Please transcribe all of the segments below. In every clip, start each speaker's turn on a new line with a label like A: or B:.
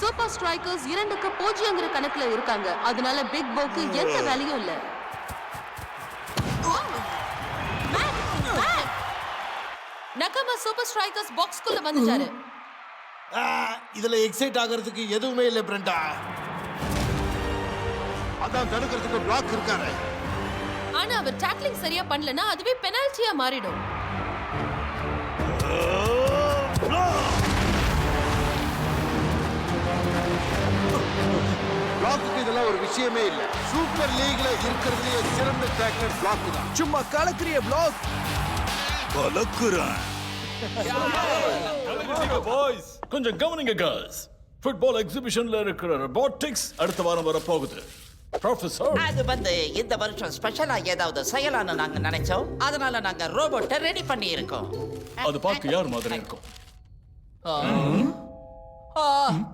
A: Super strikers 2-0 கணக்குல இருக்காங்க. அதனால பிக் போக்கு எந்த வேலையும் இல்ல. நகமா சூப்பர் ஸ்ட்ரைக்கர்ஸ் பாக்ஸ்க்குள்ள வந்துட்டாரு.
B: இதுல எக்ஸைட் ஆகிறதுக்கு எதுவுமே இல்ல பிரண்டா. அதான் தடுக்கிறதுக்கு பிளாக் இருக்காரு.
A: ஆனா அவர் டாக்லிங் சரியா பண்ணலனா அதுவே பெனால்டியா மாறிடும்.
B: பிளாக்குக்கு இதெல்லாம் ஒரு விஷயமே இல்ல. சூப்பர் லீக்ல இருக்கிறதுலயே சிறந்த டாக்லர் பிளாக் தான்.
C: சும்மா கலக்குறிய பிளாக்.
D: கலக்குறேன்.
E: பாய்ஸ் கொஞ்சம் கவனிங்க girls. ஃபுட்பால் எக்ஸிபிஷன்ல இருக்கிற robotics அடுத்த வாரம் வர போகுது. ப்ரொஃபசர்
F: அது இந்த வருஷம் ஸ்பெஷலா ஏதாவது செய்யலாம்னு நாங்க நினைச்சோம். அதனால நாங்க ரோபோட்டை ரெடி பண்ணி இருக்கோம்.
E: அது பார்க்க யார் மாதிரி இருக்கும்?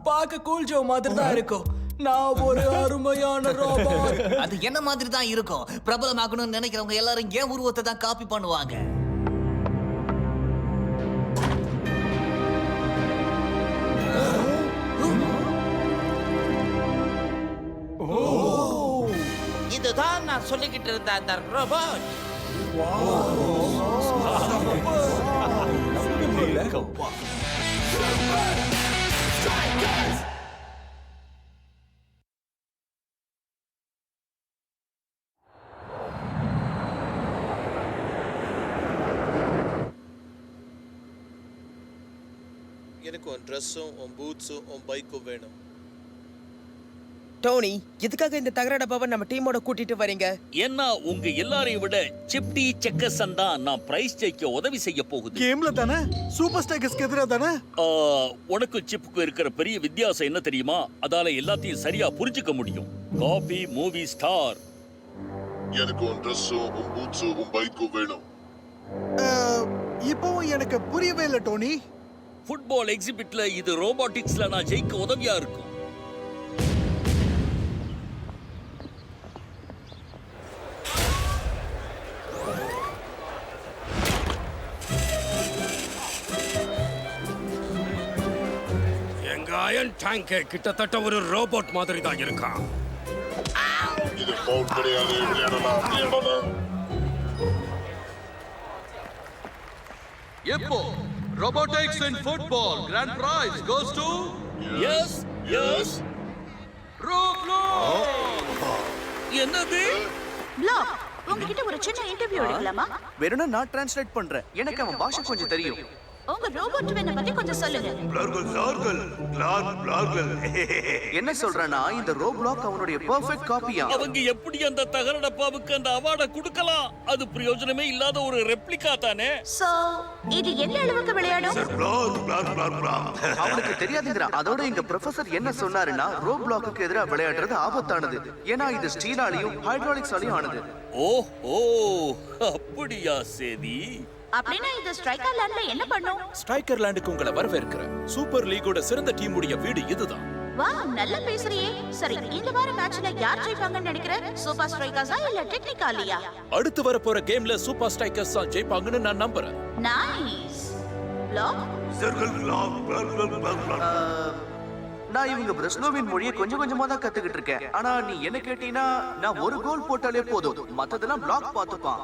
C: பாக்க கூல் ஜோ மாதிரி தான் இருக்கும். நான் ஒரு அருமையான ரோபோட்.
G: அது என்ன மாதிரி தான் இருக்கும். பிரபலமாக்கணும்னு நினைக்கிறவங்க எல்லாரும் ஏன் உருவத்தை தான் காப்பி பண்ணுவாங்க.
F: இதுதான் நான் சொல்லிக்கிட்டு இருந்த அந்த ரோபோட்.
H: எனக்கு உன் ட்ரெஸ்ஸும் உன் பூட்ஸும் உன் பைக்கும் வேணும்.
I: டோனி, எதுக்காக இந்த தகர டப்பாவை நம்ம டீமோட கூட்டிட்டு வரீங்க?
J: ஏன்னா உங்க எல்லாரையும் விட சிப்டி செக்கர்சன் தான் நான் பிரைஸ் ஜெயிக்க உதவி செய்ய போகுது.
C: கேம்ல தானே? சூப்பர் ஸ்ட்ரைக்கர்ஸ்க்கு எதிரா தானே?
J: உனக்கு சிப்புக்கு இருக்கிற பெரிய வித்தியாசம் என்ன தெரியுமா? அதால எல்லாத்தையும் சரியா புரிஞ்சுக்க முடியும். Coffee movie star.
D: எனக்கு உன் ட்ரெஸ்ஸும் உன் பூட்ஸும் உன் பைக்கும் வேணும்.
C: இப்பவும் எனக்கு புரியவே இல்லை டோனி.
J: ஃபுட்பால் எக்ஸிபிட்ல இது ரோபோட்டிக்ஸ்ல நான் ஜெயிக்க உதவியா இருக்கும்.
K: அயன் டேங்க் கிட்டத்தட்ட ஒரு ரோபோட் மாதிரி தான் இருக்கான்.
D: இது ஃபவுல் கிடையாது. விளையாடலாம்.
H: எப்போ robotics in football grand prize goes to
J: yes
H: Roblox.
J: என்னது?
A: பிளாக், உங்ககிட்ட ஒரு சின்ன இன்டர்வியூ எடுக்கலாமா?
C: வேணும்னா நான் டிரான்ஸ்லேட் பண்றேன். எனக்கு அவன் பாஷை கொஞ்சம் தெரியும்.
A: உங்க ரோபோட் வேன பத்தி கொஞ்சம் சொல்லுங்க.
C: என்ன சொல்றேன்னா இந்த ரோப்ளாக் அவனுடைய பெர்ஃபெக்ட் காப்பியா.
J: அவங்க எப்படி அந்த தகர டப்பாவுக்கு அந்த அவார்டை கொடுக்கலாம்? அது பிரயோஜனமே இல்லாத ஒரு ரெப்ளிகா தானே.
A: சோ இது என்ன அளவுக்கு விளையாடும்?
C: அவனுக்கு தெரியாதுங்கறான். அதோட எங்க ப்ரொஃபசர் என்ன சொன்னாருன்னா ரோப்ளாக்கு எதிரா விளையாடுறது ஆபத்தானது. ஏன்னா இது ஸ்டீலாலையும் ஹைட்ராலிக்ஸாலையும் ஆனது.
J: ஓ அப்படியா சேதி?
A: அப்படினா இந்த ஸ்ட்ரைக்கர் லேண்ட்ல என்ன பண்ணும்?
K: ஸ்ட்ரைக்கர் லேண்டுக்கு உங்களை வரவேற்கிறேன். சூப்பர் லீகோட சிறந்த டீமுடைய வீடு இதுதான்.
A: வாவ், நல்லா பேசுறியே. சரி, இந்த வார மேட்ச்ல யார் ஜெயிப்பாங்கன்னு நினைக்கிற? சூப்பர் ஸ்ட்ரைக்கர்ஸா இல்ல டெக்னிக்கலியா?
K: அடுத்து வர போற கேம்ல சூப்பர் ஸ்ட்ரைக்கர்ஸ் தான் ஜெயிப்பாங்கன்னு நான் நம்புறேன்.
A: நைஸ். பிளாக்
C: நான் இவங்க பிரஸ்லோவின் மொழியை கொஞ்சம் கொஞ்சமா தான் கத்துக்கிட்டு இருக்கேன். ஆனா நீ என்ன கேட்டீங்கன்னா நான் ஒரு கோல் போட்டாலே போதும். மத்ததெல்லாம் பிளாக் பார்த்துப்பான்.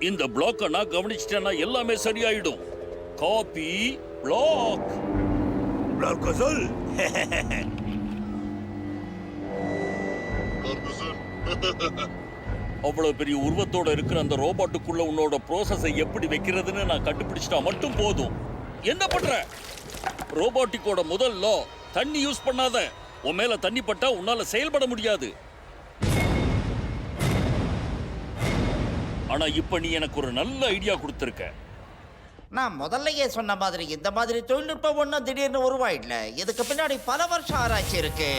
J: இந்த பிளாக்க நான் கவனிச்சிட்டேன்னா எல்லாமே சரியாயிடும். Copy Black. அவ்வளவு பெரிய உருவத்தோட இருக்கிற அந்த ரோபோட்டுக்குள்ள உன்னோட ப்ரோசஸை எப்படி வைக்கிறதுன்னு நான் கண்டுபிடிச்சிட்டா மட்டும் போதும். என்ன பண்ற? ரோபோட்டிக்கோட முதல் லா, தண்ணி யூஸ் பண்ணாத. உன் மேல தண்ணி பட்டா உன்னால செயல்பட முடியாது. ஆனா இப்ப நீ எனக்கு ஒரு நல்ல ஐடியா கொடுத்திருக்க.
F: நான் முதல்லயே சொன்ன மாதிரி இந்த மாதிரி தொழில்நுட்பம் ஒன்றும் திடீர்னு உருவாயிடல. இதுக்கு பின்னாடி பல வருஷம் ஆராய்ச்சி இருக்கு.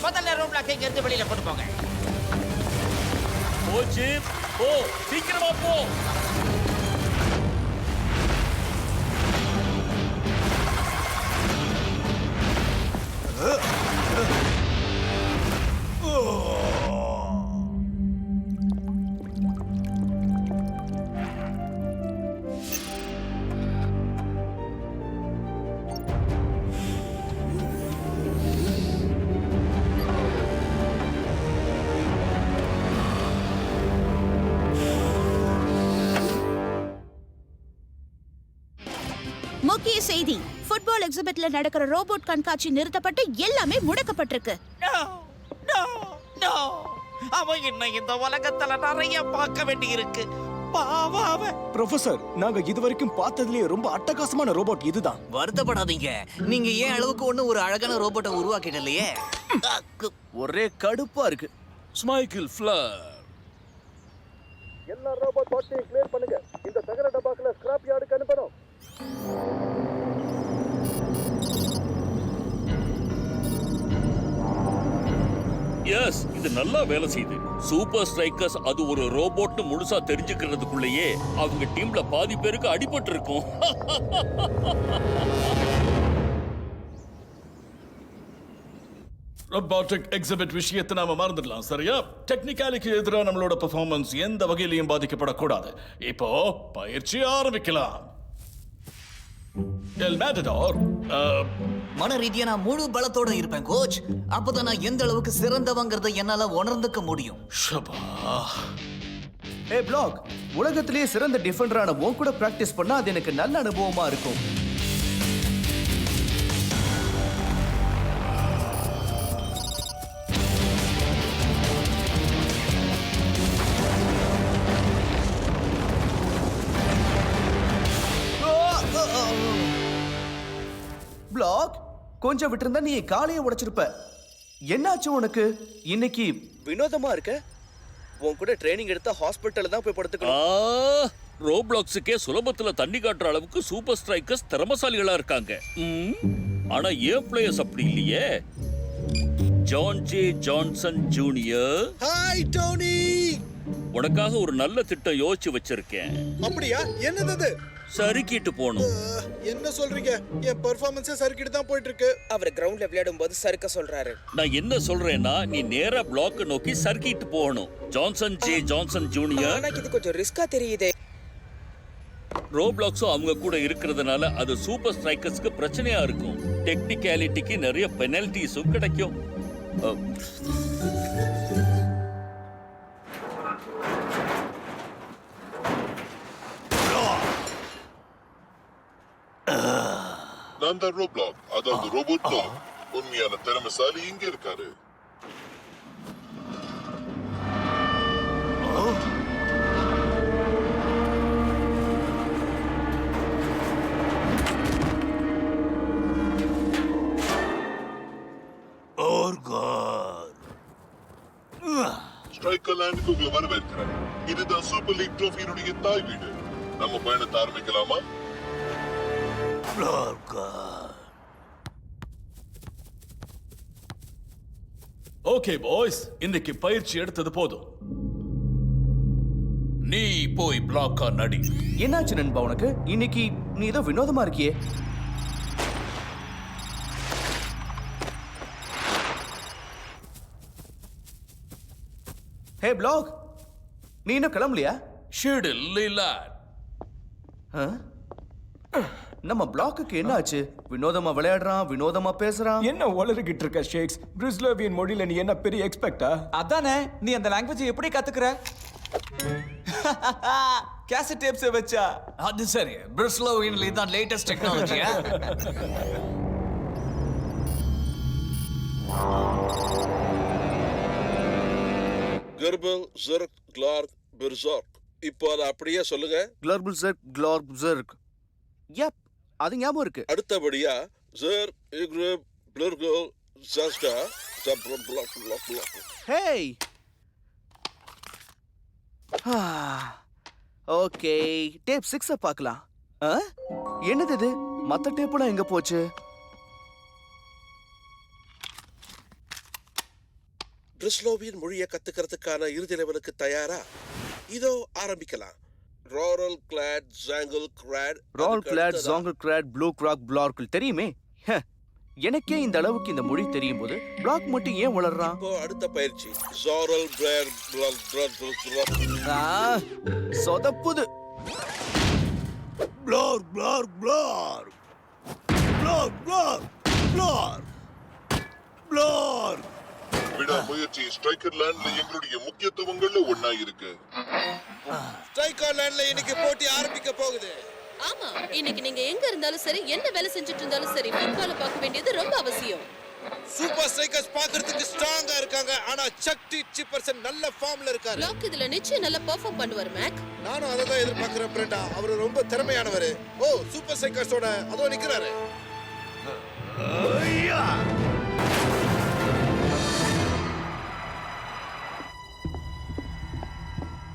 F: முதல்ல ரோப்ளாக்கை இருந்து வெளியில கொண்டு போங்க.
J: போச்சு, போ, சீக்கிரமா போ.
A: முக்கிய செய்தி, ஃபுட்பால் எக்ஸிபிட்ல நடக்கிற ரோபோட் கண்காட்சி நிறுத்தப்பட்டு எல்லாமே முடக்கப்பட்டிருக்கு.
F: அவன் என்ன இந்த உலகத்துல நிறைய பார்க்க வேண்டி இருக்கு. பாவம் அவன்.
C: ப்ரொஃபசர், நாங்க இதுவரைக்கும் பார்த்ததுலயே ரொம்ப அட்டகாசமான ரோபோட் இதுதான்.
G: வருத்தப்படாதீங்க, நீங்க ஏன் அளவுக்கு ஒண்ணு ஒரு அழகான ரோபோட்டை உருவாக்கிடலையே.
C: ஒரே கடுப்பா இருக்கு.
J: ஸ்மைக்கிள் ஃபிளர்.
B: எல்லா ரோபோட் பாட்டையும் கிளியர் பண்ணுங்க. இந்த தகர டப்பாக்களை ஸ்கிராப் யார்டுக்கு அனுப்பணும்.
J: எஸ், இது நல்லா வேலை செய்யுது. சூப்பர் ஸ்ட்ரைக்கர்ஸ் அது ஒரு ரோபோட் முழுசா தெரிஞ்சுக்கிறதுக்குள்ளேயே அவங்க டீம்ல பாதி பேருக்கு அடிபட்டு இருக்கும்.
E: ரொபாட்டிக் எக்ஸிபிட் விஷயத்தை நாம மறந்துடலாம், சரியா? டெக்னிக்காலிக்கு எதிராக நம்மளோட பெர்ஃபார்மன்ஸ் எந்த வகையிலையும் பாதிக்கப்படக்கூடாது. இப்போ பயிற்சி ஆரம்பிக்கலாம். எல் மேட்டடார்,
G: மன ரீதியா நான் முழு பலத்தோட இருப்பேன் கோச். அப்பதான் நான் எந்த அளவுக்கு சிறந்தவங்கிறத என்னால உணர்ந்துக்க முடியும்.
E: ஷபா.
C: ஏ பிளாக், உலகத்திலேயே சிறந்த டிஃபெண்டரான உன் கூட பிராக்டிஸ் பண்ணா அது எனக்கு நல்ல அனுபவமா இருக்கும். பிளாக், கொஞ்சம் விட்டிருந்தா நீ காலையை உடைச்சிருப்ப. என்னாச்சு உனக்கு? இன்னைக்கு வினோதமா இருக்க. உன் கூட ட்ரைனிங் எடுத்தா ஹாஸ்பிட்டல்ல தான் போய் படுத்துக்கணும்.
J: ரோப்ளாக்ஸுக்கே சுலபத்துல தண்ணி காட்டுற அளவுக்கு சூப்பர் ஸ்ட்ரைக்கர்ஸ் திறமசாலிகளா இருக்காங்க. ஆனா ஏன் பிளேயர்ஸ் அப்படி இல்லையே. John J Johnson Junior.
B: Hi Tony.
J: உனக்காக ஒரு நல்ல திட்டம் யோசிச்சு வச்சிருக்கேன்.
B: அப்படியா? என்னது?
J: சறுக்கிட்டு போகணும்.
B: என்ன சொல்றீங்க? என் பெர்ஃபார்மன்ஸே சறுக்கிட்டு தான் போயிட்டு இருக்கு.
I: அவர் கிரவுண்ட்ல விளையாடும் போது சறுக்க சொல்றாரு.
J: நான் என்ன சொல்றேன்னா, நீ நேரா பிளாக் நோக்கி சறுக்கிட்டு போகணும். Johnson J Johnson junior.
I: எனக்கு இது கொஞ்சம் ரிஸ்கா தெரியுதே.
J: ரோப்ளாக்ஸும் அவங்க கூட இருக்கிறதுனால அது சூப்பர் ஸ்ட்ரைக்கர்ஸ்க்கு பிரச்சனையா இருக்கும். டெக்னிக்காலிட்டிக்கு நிறைய பெனல்டிஸும் கிடைக்கும்.
D: நான் தான் ரோப்ளாக், அதாவது ரோபோட் பிளாக். உண்மையான திறமைசாலி இங்க இருக்காரு. ஸ்ட்ரைக்கர் லேண்டுக்கு உங்களை வரவேற்கிறேன். இதுதான் சூப்பர் லீக் ட்ரோஃபியினுடைய தாய் வீடு. நம்ம பயணத்தை ஆரம்பிக்கலாமா?
E: ஓகே பாய்ஸ், இன்னைக்கு பயிற்சி எடுத்தது போதும்.
K: நீ போய் பிளாக்கா நடி.
C: என்னாச்சு நண்பா உனக்கு? இன்னைக்கு நீ ஏதோ வினோதமா இருக்கியே. ஹே பிளாக், நீ இன்னும் கிளம்பலையா?
K: ஷிடில் லிலாட்.
C: நம்ம பிளாக்குக்கு என்ன ஆச்சு? வினோதமா விளையாடுறான், வினோதமா பேசுறான்.
L: என்ன உளறிக்கிட்டு இருக்க ஷேக்ஸ்? பிரிஸ்லோவியன் மொழியில நீ என்ன பெரிய எக்ஸ்பெக்டா?
I: அதானே, நீ அந்த லாங்குவேஜ் எப்படி கத்துக்கற? கேசட் டேப்ஸ் வச்சா?
G: அது சரி, பிரிஸ்லோவியன்ல இதான் லேட்டஸ்ட் டெக்னாலஜியா?
B: கர்பல் ஜர்க் கிளார்க் பெர்சார்க். இப்போ அதை அப்படியே சொல்லுங்க.
C: கிளார்புல்சர்க் கிளார்புல்சர்க். யப், அது ஞாபகம் இருக்கு.
B: அடுத்தபடியா ஜர் இக்ரப் பிளர்கல் ஜஸ்டா ஜப்ரம் block block block.
C: Hey. Okay, tape 6 பார்க்கலாம். என்னது இது? மத்த டேப்லாம் எங்க போச்சு?
B: பிரிஸ்லோவியன் மொழியை கத்துக்கிறதுக்கான இறுதி லெவலுக்கு தயாரா? இதோ ஆரம்பிக்கலாம். ராரல் கிளாட் ஜாங்கிள் கிராட்.
C: ரால் கிளாட் ஜாங்கிள் கிராட் ப்ளூ கிராக் பிளார்க்குள் தெரியுமே. எனக்கே இந்த அளவுக்கு இந்த மொழி தெரியும் போது பிளாக் மட்டும் ஏன் வளர்றான்?
B: இப்போ அடுத்த பயிற்சி ஜாரல் பிளேர்
C: சொதப்புது.
B: பிளார் பிளார் பிளார் பிளார் பிளார் பிளார் பிளார்.
D: விடாமுயற்சி ஸ்ட்ரைக்கர் லேண்ட்ல எங்களுடைய முக்கியத்துவங்கள்ல ஒண்ணா இருக்கு.
B: ஸ்ட்ரைக்கர் லேண்ட்ல இன்னைக்கு போட்டி ஆரம்பிக்க போகுது.
A: ஆமா, இன்னைக்கு நீங்க எங்க இருந்தாலும் சரி, என்ன வேலை செஞ்சுட்டு இருந்தாலும் சரி, ஃபுட்பால பார்க்க வேண்டியது ரொம்ப அவசியம்.
C: சூப்பர் ஸ்ட்ரைக்கர்ஸ் பார்க்கிறதுக்கு ஸ்ட்ராங்கா இருக்காங்க, ஆனா சக்தி சிப்பர்சன் நல்ல ஃபார்ம்ல இருக்காரு.
A: பிளாக் இதுல நிச்சயம் நல்லா பெர்ஃபார்ம் பண்ணுவார் மேக்.
C: நானும் அதை தான் எதிர்பார்க்கிறேன் பிரண்டா. அவரு ரொம்ப திறமையானவர். ஓ, சூப்பர் ஸ்ட்ரைக்கர்ஸோட அதோ நிக்கிறாரு.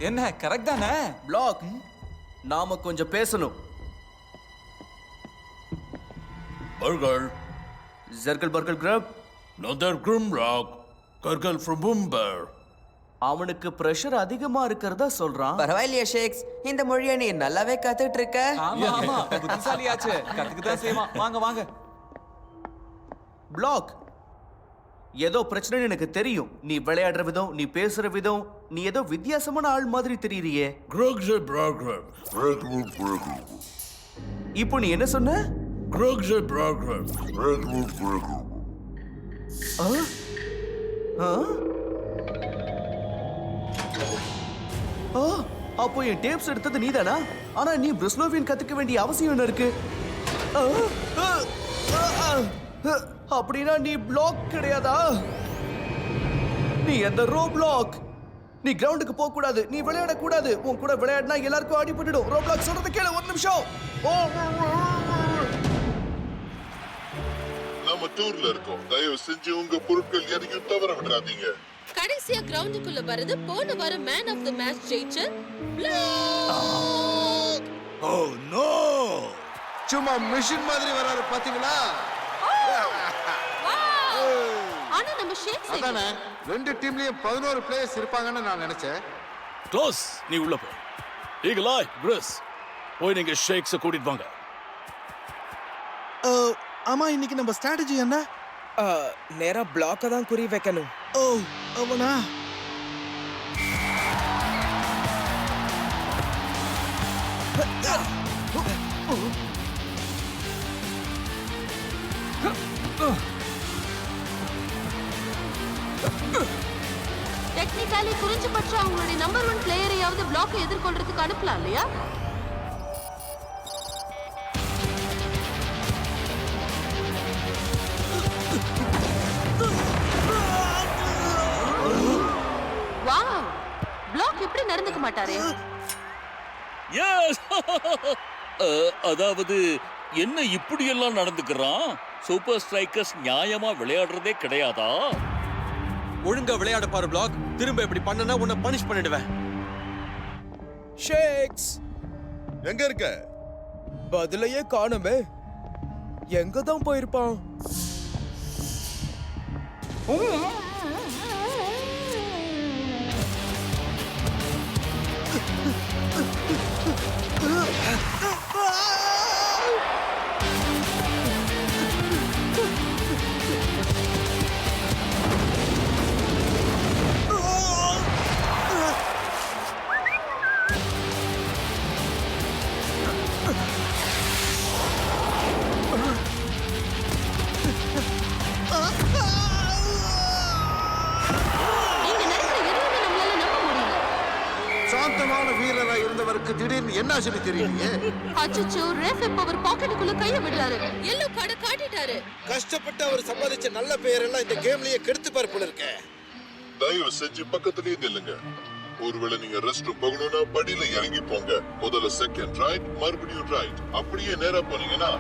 I: என்ன கரெக்ட் தானே?
C: பிளாக், நாம கொஞ்சம் பேசணும்.
E: பர்கர்
C: ஜர்கல் பர்கல் கிரப்.
E: நதர் கிரிம்ராக் கர்கல் ஃப்ரம் பும்பர்.
C: அவனுக்கு பிரஷர் அதிகமா இருக்கிறதா சொல்றான்.
I: பரவாயில்லையா ஷேக்ஸ், இந்த மொழியை நீ நல்லாவே கத்துட்டு இருக்க. ஆமா ஆமா, புத்திசாலியாச்சு, கத்துக்க தான் செய்வான். வாங்க வாங்க.
C: பிளாக், ஏதோ பிரச்சனை எனக்கு தெரியும். நீ விளையாடுற விதம், நீ பேசுற விதம், நீ ஏதோ வித்தியாசமான ஆள் மாதிரி தெரியறியே.
E: கிரக்ஸ் பர்கர்
C: இப்போ நீ என்ன சொன்ன?
E: Crux burger.
C: அப்போ என் டேப்ஸ் எடுத்தது நீதானா? ஆனா நீ பிரிஸ்லோவியன் கத்துக்க வேண்டிய அவசியம் என்ன இருக்கு? அப்படின்னா நீ பிளாக் கிடையாதா? நீ அந்த ரோ பிளாக். நீ கிரவுண்டுக்கு போக கூடாது, நீ விளையாட கூடாது. உன் கூட விளையாடினா எல்லாருக்கும் அடிபட்டுடும். ரோ பிளாக் சொல்றது கேளு, ஒரு நிமிஷம்.
D: நம்ம டூர்ல இருக்கோம், தயவு செஞ்சு உங்க பொருட்கள் எதையும் தவற விடாதீங்க.
A: கடைசியா கிரவுண்டுக்குள்ள வரது போன வாரம் மேன் ஆஃப் தி மேட்ச் ஜெயிச்ச
C: ஓ நோ, சும்மா மிஷின் மாதிரி வராரு பாத்தீங்களா?
A: ஆனா நம்ம ஷேக்ஸ்
C: அதானே, ரெண்டு டீம்லயும் 11 பிளேயர்ஸ் இருப்பாங்கன்னு நான் நினைச்சேன்.
E: க்ளோஸ், நீ உள்ள போ. ஈகலாய் பிரிஸ், போய் நீங்க ஷேக்ஸை கூட்டிட்டு வாங்க.
C: ஆமா, இன்னைக்கு நம்ம ஸ்ட்ராட்டஜி என்ன?
I: நேரா பிளாக்க தான் குறி வைக்கணும்.
C: ஓ, அவனா?
A: டெக்னிக்கலி குறிஞ்சபட்ச அவங்களுடைய நம்பர் 1 பிளேயரையாவது பிளாக் எதிர்கொள்றதுக்கு அனுப்பலாம் இல்லையா? வாவ், பிளாக் இப்படி நடந்துக்க மாட்டாரே.
J: எஸ் அதாவது என்ன இப்படி எல்லாம் நடந்துக்கிறான்? சூப்பர் ஸ்ட்ரைக்கர்ஸ் நியாயமா விளையாடுறதே கிடையாதா?
K: ஒழுங்கா விளையாட பாரு பிளாக். திரும்ப இப்படி பண்ணனா உன்னை பனிஷ் பண்ணிடுவேன்.
I: ஷேக்ஸ்
C: எங்க இருக்க?
I: பதிலையே காணுமே. எங்க தான் போயிருப்பான்?
C: சாந்தமான வீரரா இருந்தவருக்கு திடீர்னு என்ன ஆச்சுன்னு தெரியலையே.
A: அச்சச்சோ, ரெஃப் இப்ப அவர் பாக்கெட்டுக்குள்ள கைய விடுறாரு. எல்லோ கார்டு காட்டிட்டாரு.
C: கஷ்டப்பட்டு அவர் சம்பாதிச்ச நல்ல பெயர் எல்லாம் இந்த கேம்லயே கெடுத்து பார்ப்பல இருக்கே.
D: தயவு செஞ்சு பக்கத்துலயே நில்லுங்க. ஒருவேளை நீங்க ரெஸ்ட் ரூம் போகணும்னா படியில இறங்கி போங்க. முதல்ல செகண்ட் ரைட், மறுபடியும் ரைட். அப்படியே நேரா போனீங்கன்னா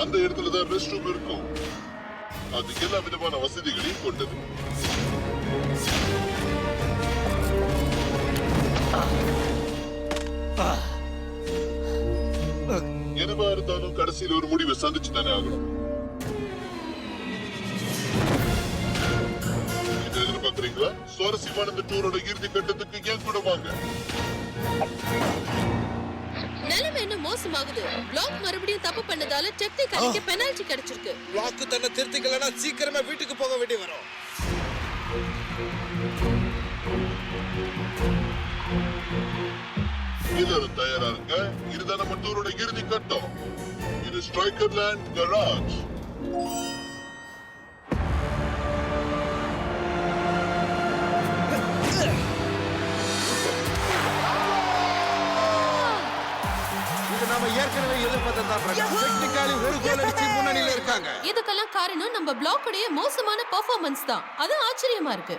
D: அந்த இடத்துல தான் ரெஸ்ட் ரூம் இருக்கும். அது எல்லா விதமான வசதிகளையும் கொண்டது. எதுவா இருந்தாலும் கடைசியில் ஒரு முடிவை சந்திச்சு தானே ஆகணும். இதை எதிர்பார்க்கிறீங்களா? சுவாரஸ்யமான இந்த டூரோட இறுதி கட்டத்துக்கு ஏன் கூட வாங்க.
A: நிலைமை என்ன மோசமாகுது. பிளாக் மறுபடியும் தப்பு பண்ணதால டெக்னிக்கலிக்கு பெனால்டி கிடைச்சிருக்கு.
C: பிளாக் தன்னை திருத்திக்கலனா சீக்கிரமா வீட்டுக்கு போக வேண்டி வரும்.
D: எல்லாரும் தயாரா இருங்க. இதுதான் நம்ம டூரோட இறுதி கட்டம். இது ஸ்ட்ரைக்கர் லேண்ட் கராஜ்.
A: இதுக்கெல்லாம் காரணம் நம்ம பிளாக்குடைய மோசமான பெர்ஃபார்மன்ஸ் தான். அது ஆச்சரியமா இருக்கு.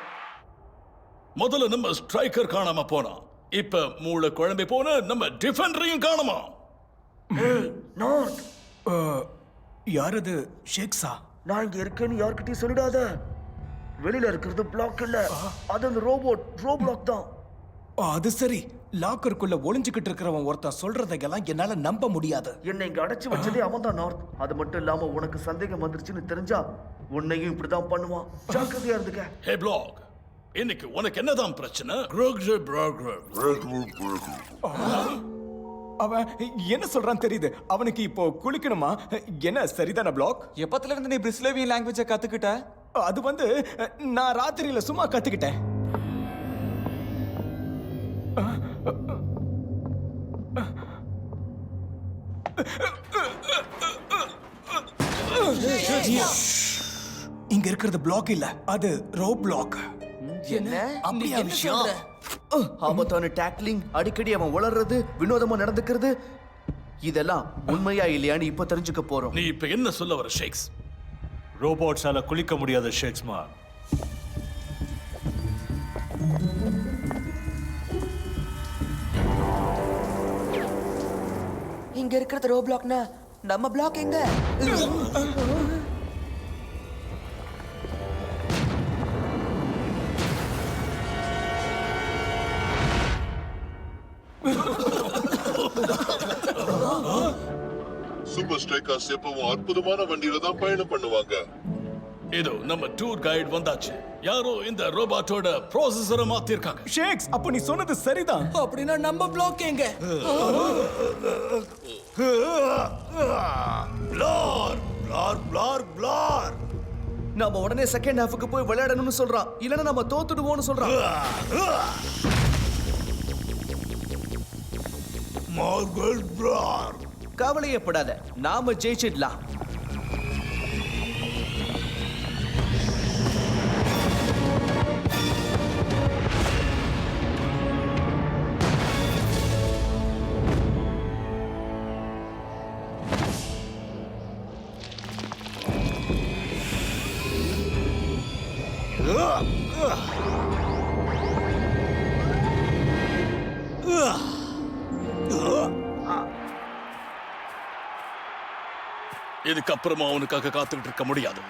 E: முதல்ல நம்ம ஸ்ட்ரைக்கர் காணாம போனா, இப்ப மூளை குழம்பி போன நம்ம டிஃபெண்டரையும் காணோமா.
C: யார் அது? ஷேக்ஸா? நான் இங்க இருக்கேன்னு யார்கிட்டயும் சொல்லிடாத. வெளியில இருக்கிறது பிளாக் இல்ல, அது அந்த ரோபோட் தான். அது சரி. லாக்கருக்குள்ள ஒளிஞ்சுக்கிட்டு இருக்கிறவன் ஒருத்தன் சொல்றதையெல்லாம் என்னால நம்ப முடியாது. என்னை இங்க அடைச்சு வச்சதே அவன் தான் நார்த். அது மட்டும் இல்லாம உனக்கு சந்தேகம் வந்துருச்சுன்னு தெரிஞ்சா உன்னையும் இப்படிதான் பண்ணுவான். ஜாக்கிரதையா இருந்துக்க.
E: ஹே பிளாக், இன்னைக்கு உனக்கு என்னதான் பிரச்சனை?
L: அவன் என்ன சொல்றான் தெரியுது. அவனுக்கு இப்போ குளிக்கணுமா? என்ன சரிதான பிளாக்?
I: எப்பத்துல இருந்து நீ பிரிஸ்லேவியன் லாங்குவேஜை கத்துக்கிட்ட?
L: அது வந்து நான் ராத்திரியில சும்மா கத்துக்கிட்டேன். இங்க இருக்கிறது பிளாக் இல்ல, அது ரோ பிளாக்.
C: என்ன
G: அப்படியா விஷயம்?
C: ஆபத்தான டேக்லிங், அடிக்கடி அவன் உளறது, வினோதமா நடந்துக்கிறது, இதெல்லாம் உண்மையா இல்லையான்னு இப்ப தெரிஞ்சுக்க போறோம்.
E: நீ இப்ப என்ன சொல்ல வர ஷேக்ஸ்?
M: ரோபோட்ஸால குளிக்க முடியாத ஷேக்ஸ்மார்.
C: இங்க இருக்கிறது ரோ பிளாக்னா நம்ம பிளாக் எங்க?
D: சூப்பர் ஸ்ட்ரைக்கர்ஸ் எப்பவும் அற்புதமான வண்டியில தான் பயணம் பண்ணுவாங்க.
E: இதோ நம்ம டூர் கைடு வந்தாச்சு. யாரோ இந்த ரோபோட்டோட ப்ராசஸரை மாத்திருக்காங்க.
L: ஷேக்ஸ், அப்ப நீ சொன்னது சரிதான்.
C: அப்படின்னா நம்ம பிளாக் எங்க? நாம உடனே செகண்ட் ஹாஃப்க்கு போய் விளையாடணும்னு சொல்றான். இல்லனா நம்ம தோத்துடுவோம்னு சொல்றான். கவலையப்படாத, நாம ஜெயிச்சிடலாம்.
E: இதுக்கப்புறமா அவனுக்காக காத்துக்கிட்டு இருக்க முடியாது.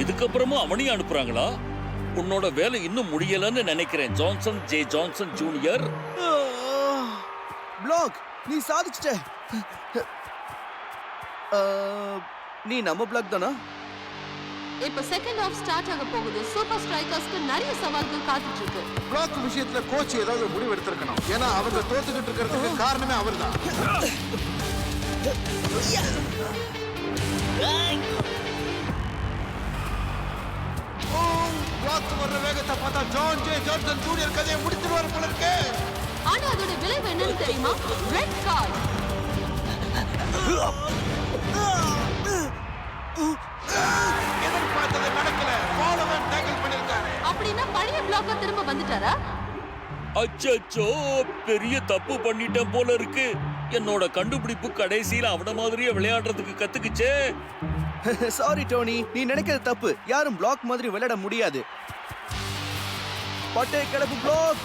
J: இதுக்கப்புறமா அவனையும் அனுப்புறாங்களா? உன்னோட வேலை இன்னும் முடியலன்னு நினைக்கிறேன் Johnson J Johnson Junior.
C: Black, நீ சாதிச்சிட்ட. நீ நம்ம பிளாக் தானா?
A: இப்ப செகண்ட் ஹாஃப் ஸ்டார்ட் ஆக போகுது. சூப்பர் ஸ்ட்ரைக்கர்ஸ்க்கு நிறைய சவால்கள் காத்துட்டு இருக்கு.
N: பிளாக் விஷயத்துல கோச் ஏதாவது முடிவு எடுத்திருக்கணும். ஏன்னா அவங்க தோத்துக்கிட்டு இருக்கிறதுக்கு காரணமே அவர்தான். பிளாக் வர்ற வேகத்தை பார்த்தா ஜான் ஜே ஜான்சன் ஜூனியர் கதையை முடிச்சிருவாரு போல இருக்கு.
A: ஆனா அதோட விளைவு என்னன்னு தெரியுமா? Red card.
N: எதிர்பார்த்தது நடக்கல. ஃபாலோவன் டேக்கிள் பண்ணிருக்காரு.
A: அப்படின்னா பழைய பிளாக்கா திரும்ப வந்துட்டாரா?
J: அச்சச்சோ, பெரிய தப்பு பண்ணிட்டேன் போல இருக்கு. என்னோட கண்டுபிடிப்பு கடைசியில அவன மாதிரியே விளையாடுறதுக்கு கத்துக்குச்சே.
C: சாரி டோனி, நீ நினைக்கிறது தப்பு. யாரும் பிளாக் மாதிரி விளையாட முடியாது. பட்டை கிளப்பு block.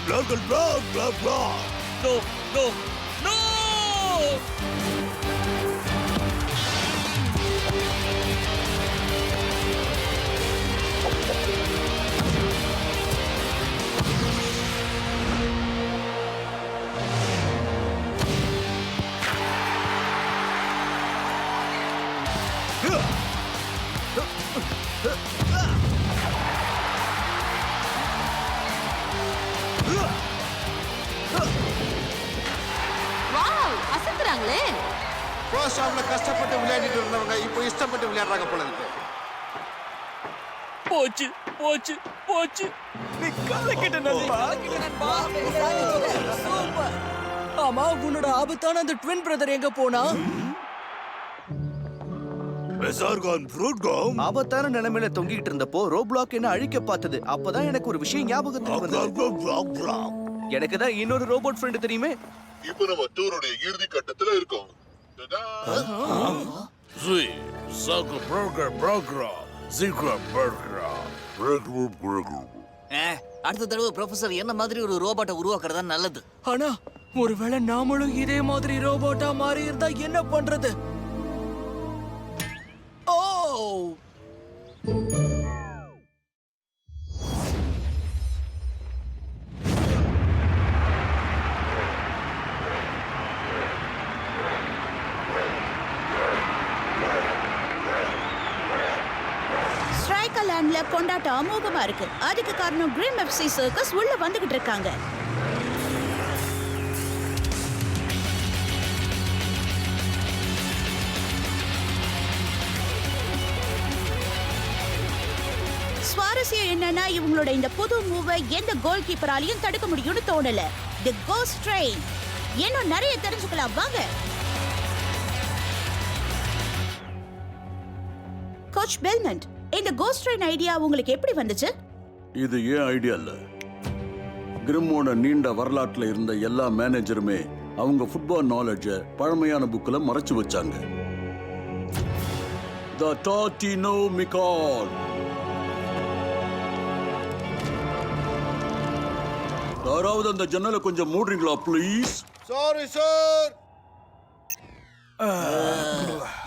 B: Block block block block.
J: No no no.
A: Wow, அசத்துறாங்களே.
N: ஃபர்ஸ்ட் ஹாஃப்ல கஷ்டப்பட்டு விளையாடிட்டு இருந்தவங்க இப்போ இஷ்டப்பட்டு விளையாடுறாங்க போல இருக்கு.
J: போச்சு போச்சு போச்சு.
L: நீ கலக்கிட்ட நண்பா.
G: சூப்பர்.
C: ஆமா, உன்னோட ஆபத்தான அந்த ட்வின் பிரதர் எங்க போனா? ஆபத்தான நிலைமையில தொங்கிட்டு இருந்தப்போ ரோப்ளாக் என்ன அழிக்க பார்த்தது. அப்பதான் எனக்கு ஒரு விஷயம் ஞாபகத்துக்கு வந்தது. எனக்கு தான் இன்னொரு ரோபோட் ஃப்ரெண்ட் தெரியுமே.
D: இப்போ நம்ம டூருடைய இறுதி கட்டத்துல இருக்கோம்.
G: அடுத்த தடவை ப்ரொஃபசர் என்ன மாதிரி ஒரு ரோபோட்டை உருவாக்குறதா நல்லது.
I: ஆனா ஒருவேளை நாமளும் இதே மாதிரி ரோபோட்டா மாறி இருந்தா என்ன பண்றது? ஓ
A: ஸ்ட்ரைக்கர் லேண்ட்ல கொண்டாட்டம் அமோகமா இருக்கு. அதுக்கு காரணம் கிரீம் எஃப்சி சர்க்கஸ் உள்ள வந்துகிட்டு இருக்காங்க. சுவாரஸ்யம் என்னன்னா இவங்களோட இந்த புது மூவை எந்த கோல் கீப்பராலையும் தடுக்க முடியும்னு தோணல. தி கோஸ்ட் ட்ரெயின். இன்னும் நிறைய தெரிஞ்சுக்கலாம் வாங்க. கோச் பெல்மண்ட், இந்த கோஸ்ட் ட்ரெயின் ஐடியா உங்களுக்கு எப்படி வந்துச்சு?
E: இது ஏன் ஐடியா இல்ல. கிரிம்மோட நீண்ட வரலாற்றுல இருந்த எல்லா மேனேஜருமே அவங்க ஃபுட்பால் நாலேஜ பழமையான புக்ல மறைச்சு வச்சாங்க. தி டாட்டினோமிகான். யாராவது அந்த ஜன்னலை கொஞ்சம் மூடுறீங்களா ப்ளீஸ்?
N: Sorry sir.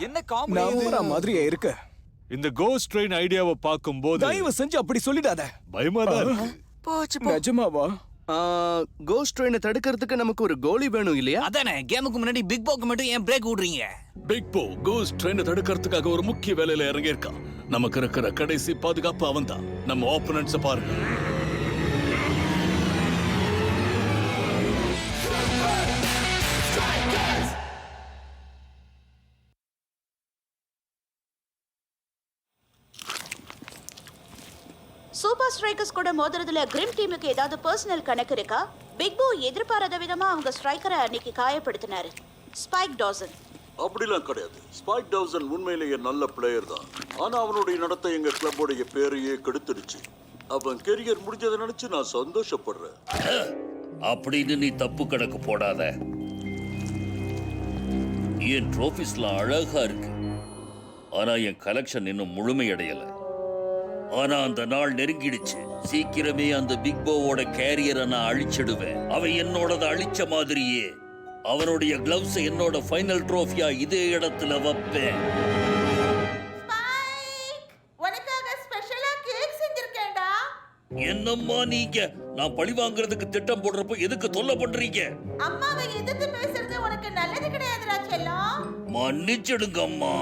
I: என்ன காமெடி
L: நம்புற மாதிரியே இருக்கு.
M: இந்த கோஸ்ட் ட்ரெயின் ஐடியாவை பார்க்கும்போது
L: தயவு செஞ்சு அப்படி சொல்லிடாத.
M: பயமா தான் இருக்கு.
L: நிஜமாவா?
C: கோஸ்ட் ட்ரெயினை தடுக்கிறதுக்கு நமக்கு ஒரு கோலி வேணும் இல்லையா?
G: அதானே, கேமுக்கு முன்னாடி பிக் பாக்கு மட்டும் ஏன் பிரேக் விடுறீங்க?
E: பிக் போ கோஸ்ட் ட்ரெயினை தடுக்கிறதுக்காக ஒரு முக்கிய வேலையில இறங்கி இருக்கான். நமக்கு இருக்கிற கடைசி பாதுகாப்பு அவன் தான். நம்ம ஆப்போனன்ட்ஸை பாருங்க.
A: சூப்பர் ஸ்ட்ரைக்கர்ஸ் கூட மோதுறதுல கிரிம் டீமுக்கு ஏதாவது பர்சனல் கணக்கு இருக்கா? பிக் போ எதிர்பாராத விதமா அவங்க ஸ்ட்ரைக்கரை அன்னைக்கு காயப்படுத்தினாரு. Spike Dawson.
E: அப்படிலாம் கிடையாது. ஸ்பைக் டவுசன் உண்மையிலேயே நல்ல பிளேயர் தான். ஆனா அவனுடைய நடத்தை எங்க கிளப்போடைய பேரையே கெடுத்துடுச்சு. அவன் கெரியர் முடிஞ்சதை நினைச்சு நான் சந்தோஷப்படுறேன்.
J: அப்படின்னு நீ தப்பு கணக்கு போடாத. என் ட்ரோஃபிஸ்லாம் அழகா இருக்கு. ஆனா என் கலெக்ஷன் இன்னும் முழுமையடையல. ஆனா அந்த நாள் நெருங்கிடுச்சு. சீக்கிரமே அந்த பிக் போவோட கேரியரை நான் அழிச்சிடுவேன். அவன் என்னோடத அழிச்ச மாதிரியே அவனுடைய கிளவ்ஸ் என்னோட ஃபைனல் ட்ரோஃபியா இதே இடத்துல வைப்பேன்.
A: உனக்காக ஸ்பெஷலா கேக் செஞ்சிருக்கேன்டா.
J: என்னம்மா நீங்க? நான் பழி வாங்குறதுக்கு திட்டம் போடுறப்போ எதுக்கு தொல்லை பண்றீங்க?
A: அம்மாவை எதிர்த்து பேசுறது உனக்கு நல்லது கிடையாதுடா செல்லம்.
J: மன்னிச்சிடுங்க அம்மா.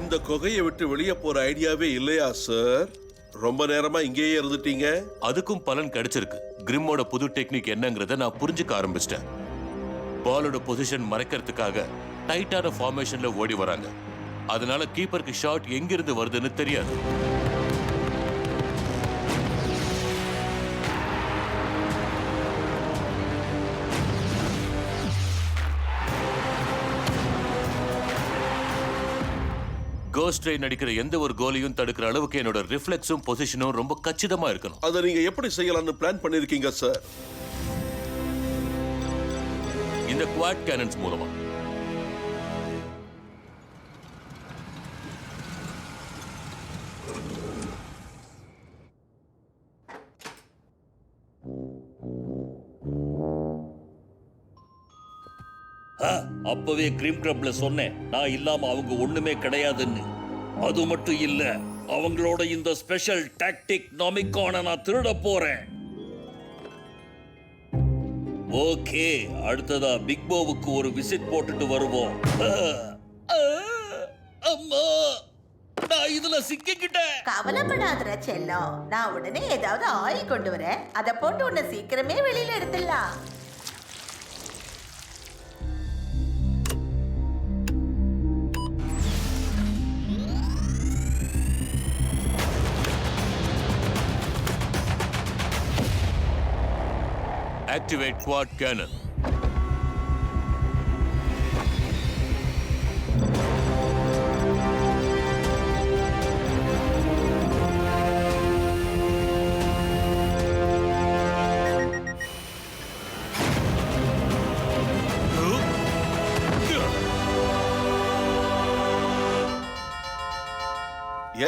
B: இந்த குகையை விட்டு வெளியே போற ஐடியாவே இல்லையா சார்? ரொம்ப நேரமா இங்கேயே இருந்துட்டீங்க.
K: அதுக்கும் பலன் கிடைச்சிருக்கு. கிரிம்மோட புது டெக்னிக் என்னங்கறத நான் புரிஞ்சுக்க ஆரம்பிச்சிட்டேன். பாலோட பொசிஷன் மறைக்கிறதுக்காக டைட்டான ஃபார்மேஷன்ல ஓடி வராங்க. அதனால கீப்பருக்கு ஷாட் எங்கிருந்து வருதுன்னு தெரியாது. கோஸ்ட் ட்ரெயின் அடிக்கிற எந்த ஒரு கோலையும் தடுக்கிற அளவுக்கு என்னோட ரிஃப்ளெக்ஸும் பொசிஷனும் ரொம்ப கச்சிதமா இருக்கணும்.
B: அதை நீங்க எப்படி செய்யலாம்னு பிளான் பண்ணிருக்கீங்க சார்?
K: இந்த குவாட் கேனன்ஸ் மூலமா.
J: அப்பவே கிரீம் கிளப்ல சொன்னேன், நான் இல்லாம அவங்க ஒண்ணுமே கிடையாதுன்னு. அது மட்டும் இல்ல, அவங்களோட இந்த ஸ்பெஷல் டாக்டிக் நாமிகான நான் திருட போறேன். ஓகே, அடுத்ததா பிக் போவுக்கு ஒரு விசிட் போட்டுட்டு வருவோம். அம்மா, நான் இதுல சிக்கிக்கிட்டேன்.
A: கவலைப்படாத செல்லம், நான் உடனே ஏதாவது ஆயில் கொண்டு வரேன். அதை போட்டு உன்னை சீக்கிரமே வெளியில எடுத்துடலாம்.
K: Activate quad cannon.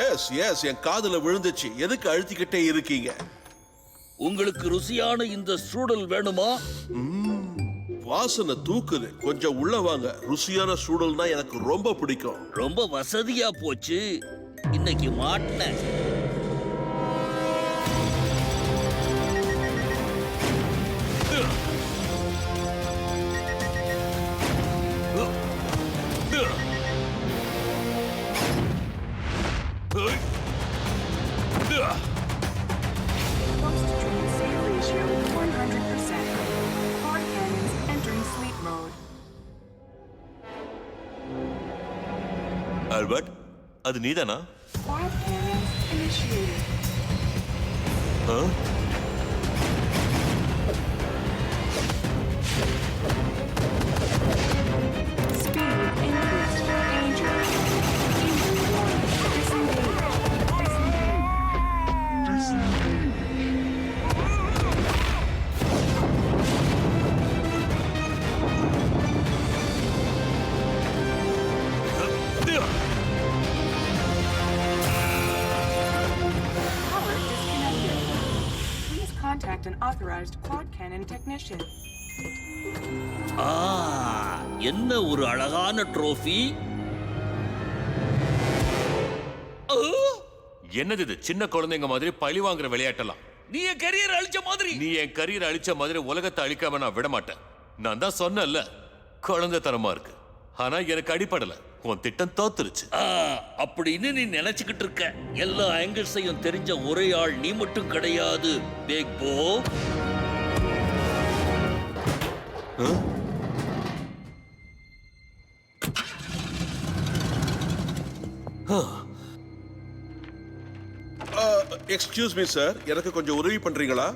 B: Yes yes என் காதுல விழுந்துச்சு. எதுக்கு அழுத்திக்கிட்டே இருக்கீங்க?
J: உங்களுக்கு ருசியான இந்த ஸ்ட்ரூடல் வேணுமா?
B: வாசனை தூக்குது. கொஞ்சம் உள்ள வாங்க. ருசியான ஸ்ட்ரூடல்னா எனக்கு ரொம்ப பிடிக்கும்.
J: ரொம்ப வசதியா போச்சு. இன்னைக்கு மாட்டினேன்.
K: ஆல்பர்ட், அது நீதானா?
O: Contact an authorized quad cannon technician.
J: என்ன ஒரு அழகான ட்ரோஃபி.
K: என்னது இது? சின்ன குழந்தைங்க மாதிரி பழி வாங்குற விளையாட்டலாம்.
J: நீ என் கரியர் அழிச்ச மாதிரி.
K: நீ என் கரியர் அழிச்ச மாதிரி உலகத்தை அழிக்காம நான் விட மாட்டேன். நான் தான் சொன்னேன்ல, குழந்தைத்தனமா இருக்கு. ஆனா எனக்கு அடிப்படல. உன் திட்டம் தோத்துருச்சு.
J: அப்படின்னு நீ நினைச்சுக்கிட்டு இருக்க. எல்லா ஆங்கிள்ஸையும் தெரிஞ்ச ஒரே ஆள் நீ மட்டும் கிடையாது பிக் போ.
B: எக்ஸ்கியூஸ் மீ சார், எனக்கு கொஞ்சம் உதவி பண்றீங்களா?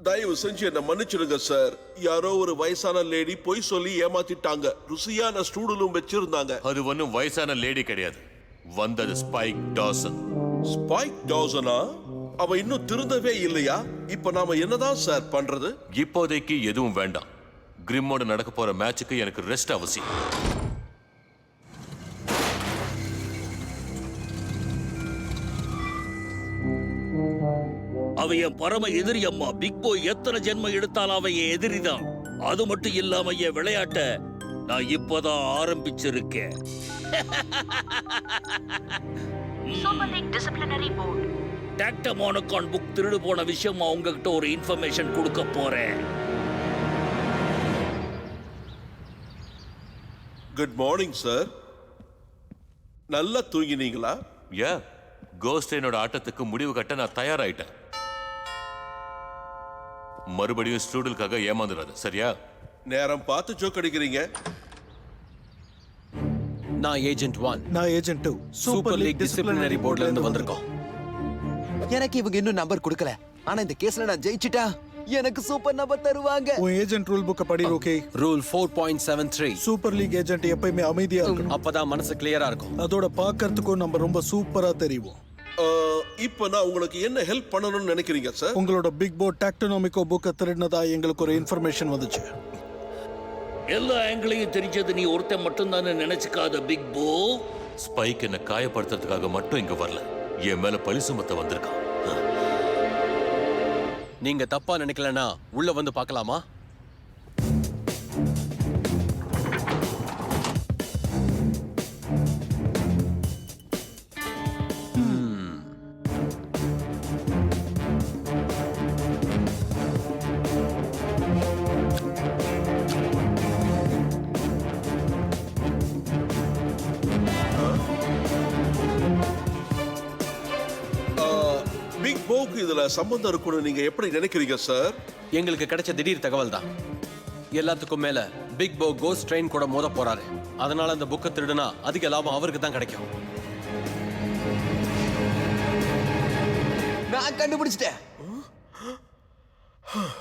B: தயவு செஞ்சு என்ன மன்னிச்சிடுங்க சார். யாரோ ஒரு வயசான லேடி பொய் சொல்லி ஏமாத்திட்டாங்க. ருசியான ஸ்டூடலும் வச்சிருந்தாங்க.
K: அது ஒன்னும் வயசான லேடி கிடையாது. வந்தது ஸ்பைக் டாசன்.
B: ஸ்பைக் டாசனா? அவ இன்னும் திருந்தவே இல்லையா? இப்ப நாம என்னதான் சார் பண்றது?
K: இப்போதைக்கு எதுவும் வேண்டாம். கிரிம்மோட நடக்க போற மேட்சுக்கு எனக்கு ரெஸ்ட் அவசியம்.
J: அவ என் பரம எதிரி அம்மா. பிக் போ எத்தனை ஜென்மம் எடுத்தாலும் அவ என் எதிரிதான். அது மட்டும் இல்லாம என் விளையாட்ட நான் இப்பதான் ஆரம்பிச்சிருக்கேன். டாக்டமோனகான் புக் திருடு போன விஷயம் உங்ககிட்ட ஒரு இன்ஃபர்மேஷன் கொடுக்க போறேன்.
B: Good morning sir. நல்லா தூங்கினீங்களா?
K: யா, கோஸ்டைனோட ஆட்டத்துக்கு முடிவு கட்ட நான் தயாராயிட்டேன். மறுபடியும் ஸ்டூடலுக்காக ஏமாந்துடாது, சரியா?
B: நேரம் பார்த்து ஜோக் அடிக்கிறீங்க.
P: நான் ஏஜென்ட் 1.
L: நான் ஏஜென்ட் 2.
P: சூப்பர் லீக் டிசிப்ளினரி போர்ட்ல இருந்து வந்திருக்கோம்.
I: எனக்கு இவங்க இன்னும் நம்பர் கொடுக்கல. ஆனா இந்த கேஸ்ல நான் ஜெயிச்சிட்டா எனக்கு சூப்பர் நம்பர் தருவாங்க.
L: உன் ஏஜென்ட் ரூல் புக்க படி. Okay.
P: Rule 4.73.
L: Super league agent எப்பவுமே அமைதியா இருக்கணும்.
P: அப்பதான் மனசு கிளியரா இருக்கும்.
L: அதோட பார்க்கிறதுக்கும் நம்ம ரொம்ப சூப்பரா தெரியும்.
B: இப்போ நான் உங்களுக்கு என்ன ஹெல்ப் பண்ணணும்னு நினைக்கிறீங்க சார்?
L: உங்களோட பிக் போ டாக்டனோமிகோ புக்க திருடினதா எங்களுக்கு ஒரு இன்ஃபர்மேஷன் வந்துச்சு.
J: எல்லா ஆங்கிளையும் தெரிஞ்சது நீ ஒருத்தன் மட்டும் தானே நினைச்சுக்காத பிக் போ.
K: ஸ்பைக் என்ன காயப்படுத்துறதுக்காக மட்டும் இங்க வரல, என் மேல பழி சுமத்த வந்திருக்கான்.
P: நீங்க தப்பா நினைக்கலனா உள்ள வந்து பார்க்கலாமா?
B: பிக் போக்கு இதுல சம்பந்தம் இருக்குன்னு நீங்க எப்படி நினைக்கிறீங்க சார்?
P: எங்களுக்கு கிடைச்ச திடீர் தகவல் தான். எல்லாத்துக்கும் மேல பிக் போ கோஸ்ட் ட்ரெயின் கூட மோத போறாரு. அதனால அந்த புக்கை திருடுனா அதிக லாபம் அவருக்கு தான் கிடைக்கும்.
I: நான் கண்டுபிடிச்சிட்டேன்.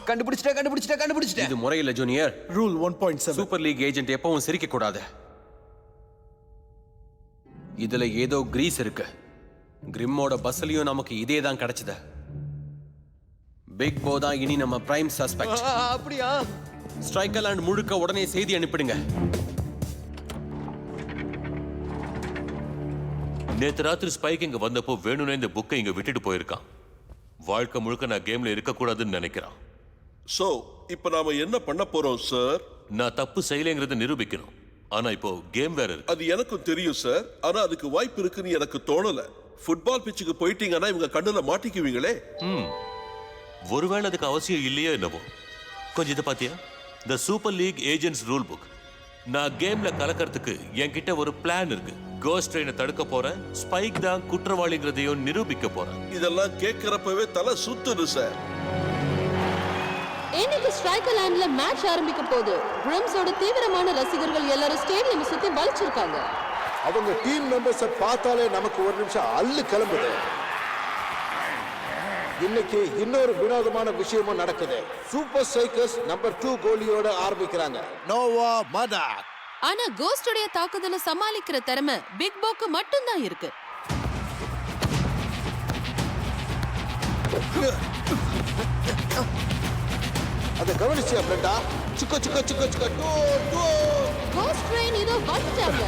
C: கண்டுபிடிச்சிட்டேன்.
P: இது முறையில்லை junior.
L: Rule 1.7.
P: Super league agent எப்பவும் சிரிக்க கூடாது. இதுல ஏதோ கிரீஸ் இருக்கு. கிரிம்மோட பஸ்லயும் நமக்கு இதே தான் கிடைச்சது. பிக் போ தான் இனி நம்ம பிரைம் சஸ்பெக்ட்.
C: அப்படியா?
P: ஸ்ட்ரைக்கர் லேண்ட் முழுக்க உடனே செய்தி அனுப்பிடுங்க.
K: நேத்து ராத்திரி ஸ்பைக் இங்க வந்தப்போ வேணும்னே இந்த புக்கை இங்க விட்டுட்டு போயிருக்கான். வாழ்க்கை முழுக்க நான் கேம்ல இருக்கக்கூடாதுன்னு நினைக்கிறான்.
B: சோ இப்ப நாம என்ன பண்ண போறோம் சார்?
K: நான் தப்பு செய்யலைங்கிறத நிரூபிக்கணும். ஆனா இப்போ கேம் வேற இருக்கு.
B: அது எனக்கும் தெரியும் சார். ஆனா அதுக்கு வாய்ப்பு இருக்குன்னு எனக்கு தோணல. ஃபுட்பால் பிச்சுக்கு போயிட்டீங்கன்னா இவங்க கண்ணுல மாட்டிக்குவீங்களே.
K: ஒருவேளை அதுக்கு அவசியம் இல்லையோ என்னவோ. கொஞ்சம் இதை பாத்தியா? The super league agents rule book. நான் கேம்ல கலக்கிறதுக்கு என்கிட்ட ஒரு பிளான் இருக்கு. கோஸ்ட் ட்ரெயினை தடுக்க போறேன். ஸ்பைக் தான் குற்றவாளிங்கிறதையும் நிரூபிக்க போறேன்.
B: இதெல்லாம் கேட்கிறப்பவே தலை சுத்துது சார்.
Q: இன்னைக்கு ஸ்ட்ரைக்கர் லேண்ட்ல மேட்ச் ஆரம்பிக்க போகுது. கிரிம்ஸோட தீவிரமான ரசிகர்கள் எல்லாரும் ஸ்டேடியம் சுத்தி வலிச்சிருக்காங்க.
N: அவங்க டீம் மெம்பர்ஸை பார்த்தாலே நமக்கு ஒரு நிமிஷம் அள்ளு கிளம்புது. இன்னைக்கு இன்னொரு வினோதமான விஷயமும் நடக்குது. சூப்பர் ஸ்ட்ரைக்கர்ஸ் நம்பர் 2 கோலியோட ஆரம்பிக்கிறாங்க. நோவா மடாக்.
Q: ஆனா கோஸ்டோடைய தாக்குதலை சமாளிக்கிற திறமை பிக் போக்கு மட்டும்தான் இருக்கு.
N: அத கவனிச்சியா பிரண்டா? சுக்க சுக்க சுக்க சுக்க டோ டோ.
Q: கோஸ்ட் ட்ரெயின் இதோ வந்துட்டாங்க.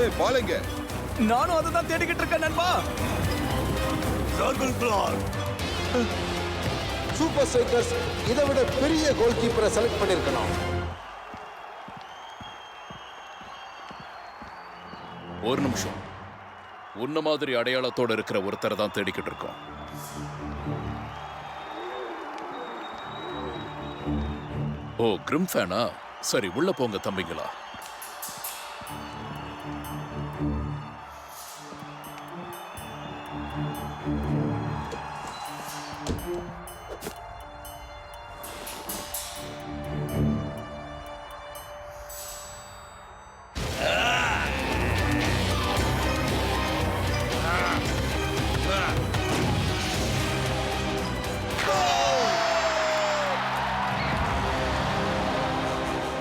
C: ஏய் பாலங்க. நானும் அதை தான் தேடிக்கிட்டு இருக்கேன் நண்பா.
N: சூப்பர் ஸ்ட்ரைக்கர்ஸ் இதை விட பெரிய கோல் கீப்பரை செலக்ட் பண்ணிருக்கணும்.
R: ஒரு நிமிஷம். உன்ன மாதிரி அடையாளத்தோட இருக்கிற ஒருத்தரை தான் தேடிக்கிட்டு இருக்கோம். ஓ, கிரிம் ஃபேனா? சரி, உள்ள போங்க தம்பிங்களா.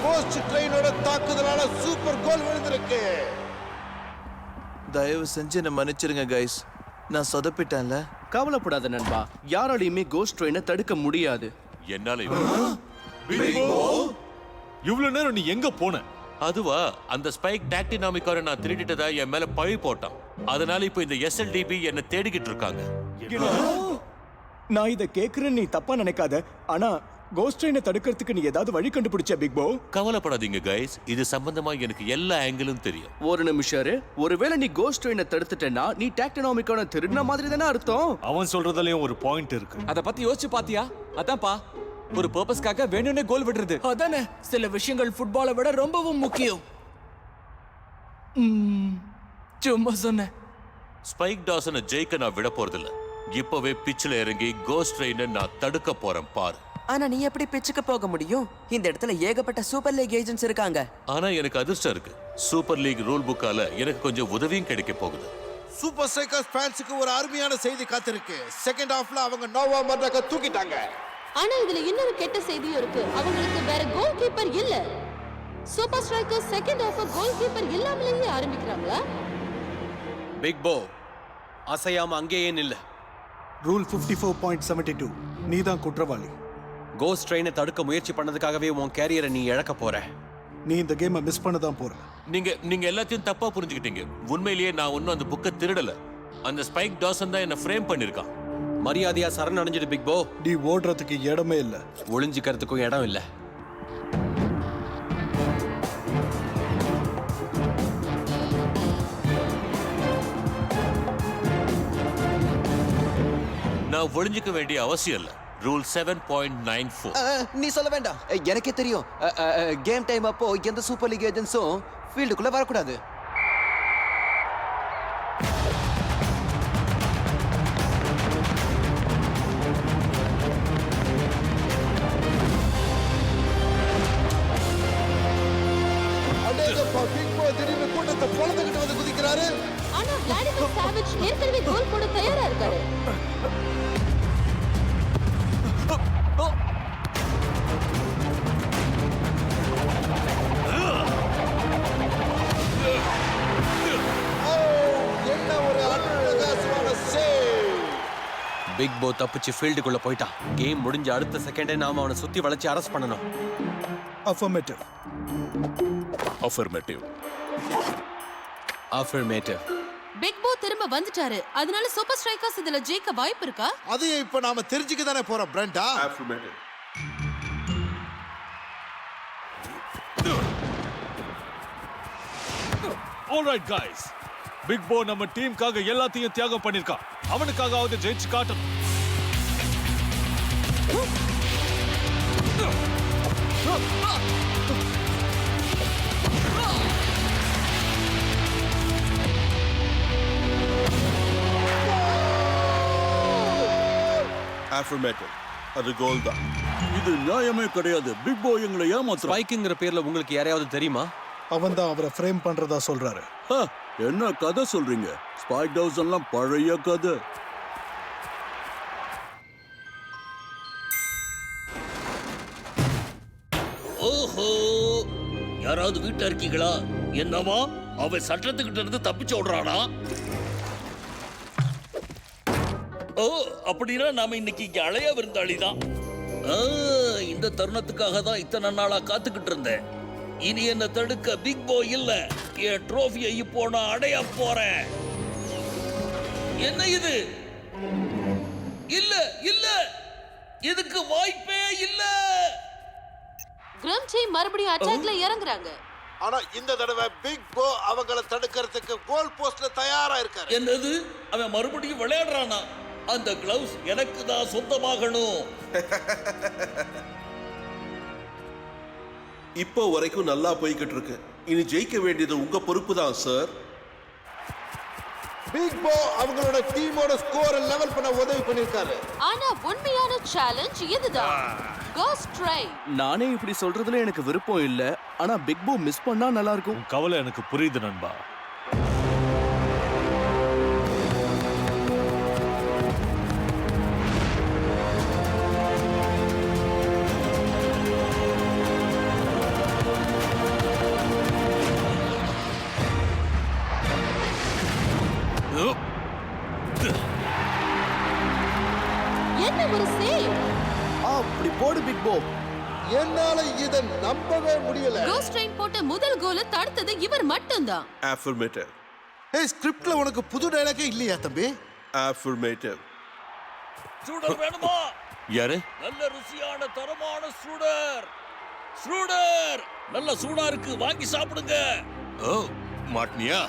N: கோஸ்ட் ட்ரெயினோட தாக்குதலால சூப்பர் கோல் விழுந்திருக்கு.
C: தயவு செஞ்சு என்ன மன்னிச்சிருங்க கைஸ். நான் சொதப்பிட்டேன்ல. கவலைப்படாத நண்பா. யாராலையுமே கோஸ்ட் ட்ரெயினை தடுக்க முடியாது.
K: என்னால
M: இவ்வளவு நேரம் நீ எங்க போன?
K: அதுவா, அந்த ஸ்பைக் டாக்டினாமிக்கார நான் திருடிட்டதா என் மேல பழி போட்டான். அதனால இப்போ இந்த எஸ்எல்டிபி என்ன தேடிக்கிட்டு இருக்காங்க.
L: நான் இதை கேட்கிறேன்னு நீ தப்பா நினைக்காத. ஆனா கோஸ்ட் ட்ரெயினை தடுக்கிறதுக்கு நீ ஏதாவது வழி கண்டுபிடிச்ச பிக் போ?
K: கவலைப்படாதீங்க கைஸ், இது சம்பந்தமா எனக்கு எல்லா ஆங்கிளும் தெரியும்.
C: ஒரு நிமிஷம். ஒருவேளை நீ கோஸ்ட் ட்ரெயினை தடுத்துட்டேன்னா நீ டாக்டினாமிக்கான திருடின மாதிரி தானே அர்த்தம்.
M: அவன் சொல்றதுலயும் ஒரு பாயிண்ட் இருக்கு.
I: அத பத்தி யோசிச்சு பாத்தியா? அதான்ப்பா, ஒரு பர்பஸ்க்காக வேணும்னே கோல் விடுறது.
C: அதானே, சில விஷயங்கள் ஃபுட்பாலை விட ரொம்பவும் முக்கியம். சும்மா சொன்னேன்.
K: ஸ்பைக் டாசனை ஜெயிக்க நான் விட போறதில்ல. இப்பவே பிச்சில் இறங்கி கோஸ்ட் ட்ரெயினை நான் தடுக்க போறேன் பாரு.
S: ஆனா நீ எப்படி பிச்சுக்கு போக முடியும்? இந்த இடத்துல ஏகப்பட்ட சூப்பர் லீக் ஏஜென்ட்ஸ் இருக்காங்க.
K: ஆனா எனக்கு அதிர்ஷ்டம் இருக்கு. சூப்பர் லீக் ரூல் புக்கால எனக்கு கொஞ்சம் உதவியும் கிடைக்க போகுது.
N: சூப்பர் ஸ்ட்ரைக்கர்ஸ் ஃபேன்ஸுக்கு ஒரு அருமையான செய்தி காத்திருக்கு. செகண்ட் ஹாஃப்ல அவங்க நோவா மடாக்க தூக்கிட்டாங்க.
Q: ஆனா இதுல இன்னொரு கெட்ட செய்தியும் இருக்கு. அவங்களுக்கு வேற கோல் கீப்பர் இல்ல. Super strikers second half goal keeper இல்லாமலேயே ஆரம்பிக்கிறாங்களா?
P: பிக் போ அசையாம அங்கேயே நில்ல.
L: ரூல் 54.72. நீதான் குற்றவாளி.
P: கோஸ்ட் ட்ரெயினை தடுக்க முயற்சி பண்ணதுக்காகவே உன் கேரியரை நீ இழக்க போற.
L: நீ இந்த கேமை மிஸ் பண்ண தான் போற.
K: நீங்க எல்லாத்தையும் தப்பா புரிஞ்சுக்கிட்டீங்க. உண்மையிலேயே நான் ஒன்னும் அந்த புக்கை திருடல. அந்த ஸ்பைக் டாசன் தான் என்ன ஃப்ரேம் பண்ணிருக்கான்.
P: மரியாதையா சரண் அடைஞ்சிட்டு பிக் போ.
L: நீ ஓடுறதுக்கு இடமே இல்ல.
P: ஒளிஞ்சிக்கிறதுக்கும் இடம் இல்ல.
K: நான் ஒளிஞ்சிக்க வேண்டிய அவசியம் இல்ல. ரூல் 7.94.
S: நீ சொல்ல வேண்டாம், எனக்கே தெரியும். கேம் டைம் அப்போ எந்த சூப்பர் லீக் ஏஜென்ட்ஸும் ஃபீல்டுக்குள்ள வரக்கூடாது.
N: திடீர்னு கூட்டத்தை பொழுதுகிட்டு வந்து குதிக்கிறாரு.
Q: ஆனா விளாடிமிர் சாவிச் ஏற்கனவே கோல் போட தயாரா இருக்காரு.
P: பிக் போ தப்பிச்சு ஃபீல்டுக்குள்ள போயிட்டான். கேம் முடிஞ்ச அடுத்த செகண்டே நாம அவனை சுத்தி வளைச்சு அரெஸ்ட் பண்ணணும்.
L: அஃபர்மேட்டிவ்.
R: அஃபர்மேட்டிவ்.
P: அஃபர்மேட்டிவ்.
Q: பிக் போ திரும்ப வந்துட்டாரு. அதனால சூப்பர் ஸ்ட்ரைக்கர்ஸ் இதுல ஜெயிக்க வாய்ப்பு இருக்கா?
N: அதையே இப்ப நாம தெரிஞ்சுக்க தானே போறோம் பிரண்டா.
B: Affirmative.
M: Alright guys. பிக் போ நம்ம டீமுக்காக எல்லாத்தையும் தியாகம் பண்ணிருக்கான். அவனுக்காகவாவது ஜெயிச்சு காட்டணும்.
B: Affirmative. அது கோல் தான்.
E: இது நியாயமே கிடையாது. பிக் போ எங்களை ஏமாத்துறான்.
P: ஸ்பைக்குங்கிற பேர்ல உங்களுக்கு யாரையாவது தெரியுமா?
L: அவன் தான் அவரை ஃப்ரேம் பண்றதா சொல்றாரு.
E: என்ன கதை சொல்றீங்க? ஸ்பைக் டவுசன்லாம் பழைய கதை.
J: ஓஹோ, யாராவது வீட்டுல இருக்கீங்களா? என்னவா அவன் சட்டத்துக்கிட்ட இருந்து தப்பிச்சு ஓடுறானா? ஓ, அப்படின்னா நாம இன்னைக்கு இங்க அலைய விருந்தாளிதான். இந்த தருணத்துக்காக தான் இத்தனை நாளா காத்துக்கிட்டு இருந்தேன். இனி என்ன தடுக்க பிக் போ இல்ல. என் ட்ரோஃபியை இப்போ நான் அடைய போறேன். என்ன இது? இல்ல இல்ல, இதுக்கு வாய்ப்பே இல்ல.
Q: கிரம் டீம் மறுபடியும் அட்டாக்ல இறங்குறாங்க.
N: ஆனா இந்த தடவை பிக் போ அவங்கள தடுக்கிறதுக்கு கோல் போஸ்ட்ல தயாரா இருக்காரு.
J: என்னது? அவன் மறுபடியும் விளையாடுறானா? அந்த கிளவுஸ் எனக்கு தான் சொந்தமாகணும்.
B: இப்போ வரைக்கும் நல்லா போய்கிட்டு இருக்கு. இனி ஜெயிக்க வேண்டியது உங்க பொறுப்பு தான் சார்.
N: பிக் போ அவங்களோட டீமோட ஸ்கோரை லெவல் பண்ண உதவி பண்ணிருக்காரு.
Q: ஆனா உண்மையான சேலஞ்ச் இதுதான். Ghost train.
C: நானே இப்படி சொல்றதுல எனக்கு விருப்பம் இல்ல. ஆனா பிக் போ மிஸ் பண்ணா நல்லா இருக்கும்.
M: கவலை எனக்கு புரியுது நண்பா.
Q: என்ன ஒரு சேவ்.
C: அப்படி போடு பிக் போ.
N: என்னால இத நம்பவே முடியல.
Q: கோஸ்ட் ட்ரெயின் போட்ட முதல் கோலை தடுத்தது இவர் மட்டும்தான்.
B: Affirmative.
N: ஏய், ஸ்கிரிப்ட்ல உனக்கு புது டயலாகே இல்லையா தம்பி?
B: Affirmative.
J: ஸ்ட்ரூடர் வேணுமா?
K: யாரு?
J: நல்ல ருசியான தரமான ஸ்ட்ரூடர். ஸ்ட்ரூடர் நல்ல சூடா இருக்கு, வாங்கி சாப்பிடுங்க.
K: ஓ, மாட்னியா?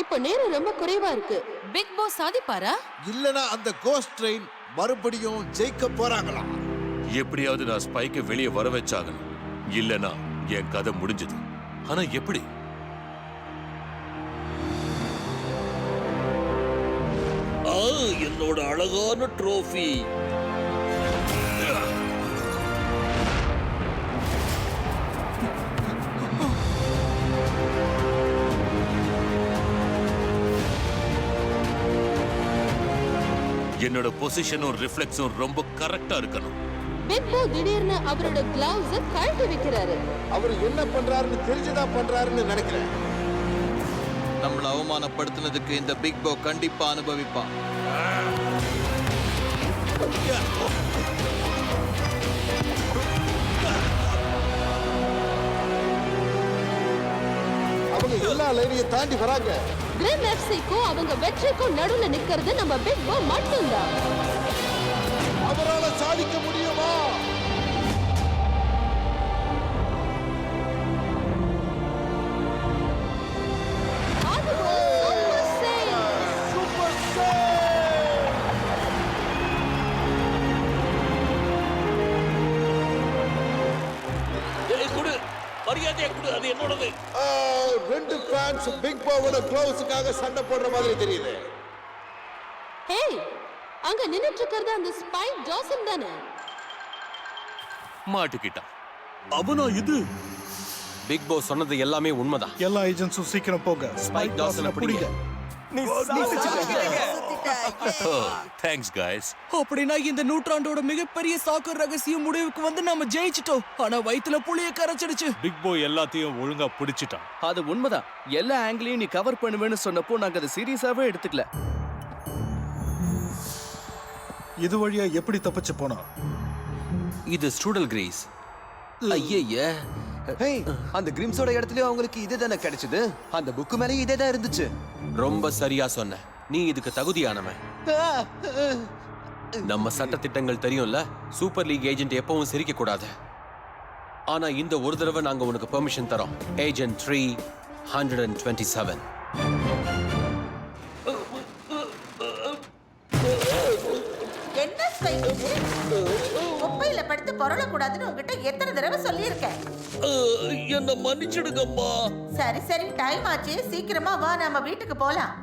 Q: இப்போ நேரம் ரொம்ப குறைவா இருக்கு. பிக் பாஸ் சாதிப்பாரா?
N: இல்லனா அந்த கோஸ்ட் ட்ரெயின் மறுபடியும் ஜெயிக்க போறாங்களா?
K: எப்படியாவது நான் ஸ்பைக்கை வெளியே வர வச்சாகணும். இல்லனா என் கதை முடிஞ்சது. ஆனா எப்படி?
J: என்னோட அழகான ட்ரோஃபி.
K: என்னோட பொசிஷனும் ரிஃப்ளெக்ஸும் ரொம்ப கரெக்டா இருக்கணும்.
Q: பிக் போ திடீர்னு அவரோட கிளவுஸ கழட்டி வைக்கிறாரு.
N: அவர் என்ன பண்றாருன்னு தெரிஞ்சுதான் பண்றாருன்னு நினைக்கிறேன்.
I: நம்மள அவமானப்படுத்தினதுக்கு இந்த பிக் போ கண்டிப்பா அனுபவிப்பான்.
N: அவங்க எல்லா லைனையும் தாண்டி வராங்க.
Q: கிரிம் எஃப்சிக்கும் அவங்க வெற்றிக்கும் நடுவுல நிக்கிறது நம்ம பிக் போ மட்டும்தான்.
N: அவரால சாதிக்க முடியுமா?
J: மரியாதையா கொடு, அது என்னோடது.
N: ரெண்டு ஃபேன்ஸ் பிக் பாவோட க்ளோஸ்க்காக சண்டை போடுற மாதிரி தெரியுது.
Q: ஹேய், அங்க நின்னுட்டு இருக்கிறது அந்த ஸ்பைக் ஜாசன் தானே?
K: மாட்டிக்கிட்டான்.
E: அவனா இது?
P: பிக் பாஸ் சொன்னது எல்லாமே உண்மைதான்.
L: எல்லா ஏஜென்ட்ஸும் சீக்கிரம் போங்க.
P: ஸ்பைக் டாசனை பிடிங்க.
L: நீ சாதிச்சிட்ட.
K: Thanks guys.
I: அப்படின்னா இந்த நூற்றாண்டோட மிகப்பெரிய சாக்கர் ரகசியம் முடிவுக்கு வந்து நாம ஜெயிச்சிட்டோம். ஆனா வயித்துல புளிய கரைச்சிடுச்சு.
M: பிக் போ எல்லாத்தையும் ஒழுங்கா பிடிச்சிட்டான்.
C: அது உண்மைதான். எல்லா ஆங்கிளையும் நீ கவர் பண்ணுவேன்னு சொன்னப்போ நாங்க அதை சீரியஸாவே எடுத்துக்கல.
M: இது வழியா எப்படி தப்பிச்சு போனா?
P: இது ஸ்ட்ரூடல் கிரேஸ். ஐயே,
S: ஹேய், அந்த கிரிம்ஸோட இடத்துலயும் அவங்களுக்கு இதே தானே கிடைச்சது. அந்த புக்கு மேலயும் இதே தான் இருந்துச்சு.
P: ரொம்ப சரியா சொன்ன. நீ இதுக்கு தகுதியானவன். நம்ம சட்ட திட்டங்கள் தெரியும்ல. சூப்பர் லீக் ஏஜென்ட் எப்பவும் சிரிக்க கூடாது. ஆனா இந்த ஒரு தடவை நாங்க உனக்கு பெர்மிஷன் தரோம். ஏஜென்ட் 327.
F: என்ன செய்யுது? குப்பையில படுத்து பொருளக்கூடாதுன்னு உங்ககிட்ட எத்தனை தடவை சொல்லியிருக்கேன்.
J: என்ன மன்னிச்சிடுங்கம்மா.
F: சரி சரி, டைம் ஆச்சு, சீக்கிரமா வா, நம்ம வீட்டுக்கு போலாம்.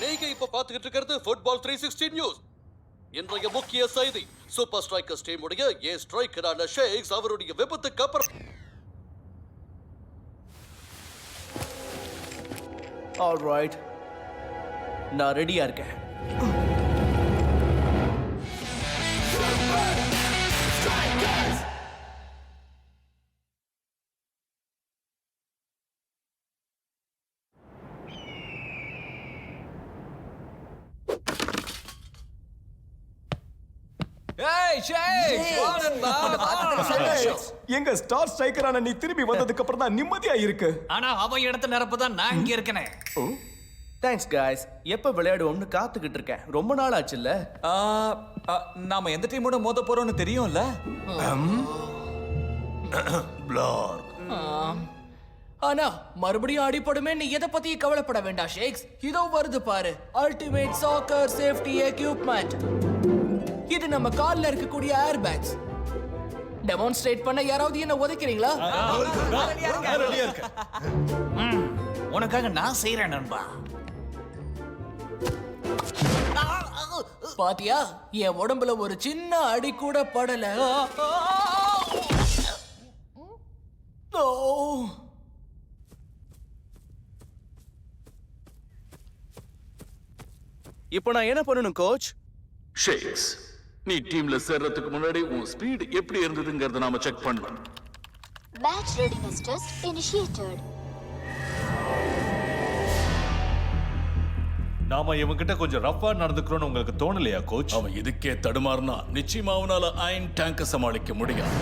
H: நீங்க இப்ப பாத்துக்கிட்டு இருக்கிறது ஃபுட்பால் 360 நியூஸ். இன்றைய முக்கிய செய்தி, சூப்பர் ஸ்ட்ரைக்கர்ஸ் டீம் உடைய ஏ ஸ்ட்ரைக்கரான ஷேக்ஸ் அவருடைய விபத்துக்கு அப்புறம்.
C: ஆல்ரைட், நான் ரெடியா இருக்கேன்.
L: எங்க ஸ்டார் ஸ்ட்ரைக்கரான நீ திரும்பி வந்ததுக்கு அப்புறம் தான் நிம்மதியா இருக்கு.
G: ஆனா அவன் இடத்த நிரப்பதான் நான் இங்க இருக்கனே.
C: Thanks guys. எப்ப விளையாடுவோம்னு காத்துக்கிட்டு இருக்கேன். ரொம்ப நாள் ஆச்சுல்ல.
I: நாம எந்த டீமோட மோத போறோம்னு தெரியும்ல.
T: ஆனா மறுபடியும் அடிபடுமே, நீ எதை பத்தி கவலைப்பட வேண்டாம் ஷேக்ஸ். இதோ வருது பாரு, அல்டிமேட் சாக்கர் சேஃப்டி எக்யூப்மெண்ட். இது நம்ம கால்ல இருக்கக்கூடிய ஏர் பேக்ஸ். டெமான்ஸ்ட்ரேட் பண்ண யாராவது என்ன உதைக்கிறீங்களா?
G: உனக்காக நான் செய்யறேன் நண்பா.
T: பாத்தியா, என் உடம்புல ஒரு சின்ன அடி கூட படல.
C: இப்போ நான் என்ன பண்ணணும் கோச்?
R: ஷேக்ஸ், நீ டீம்ல சேர்றதுக்கு முன்னாடி உன் ஸ்பீட் எப்படி இருந்ததுங்கறத நாம செக் பண்ணலாம்.
U: Match readiness test initiated.
M: நாம இவங்கிட்ட கொஞ்சம் ரஃபா நடந்துக்கிறோம்னு உங்களுக்கு தோணலையா கோச்?
R: அவன் இதுக்கே தடுமாறினா நிச்சயமா அவனால அயன் டேங்கை சமாளிக்க முடியும்.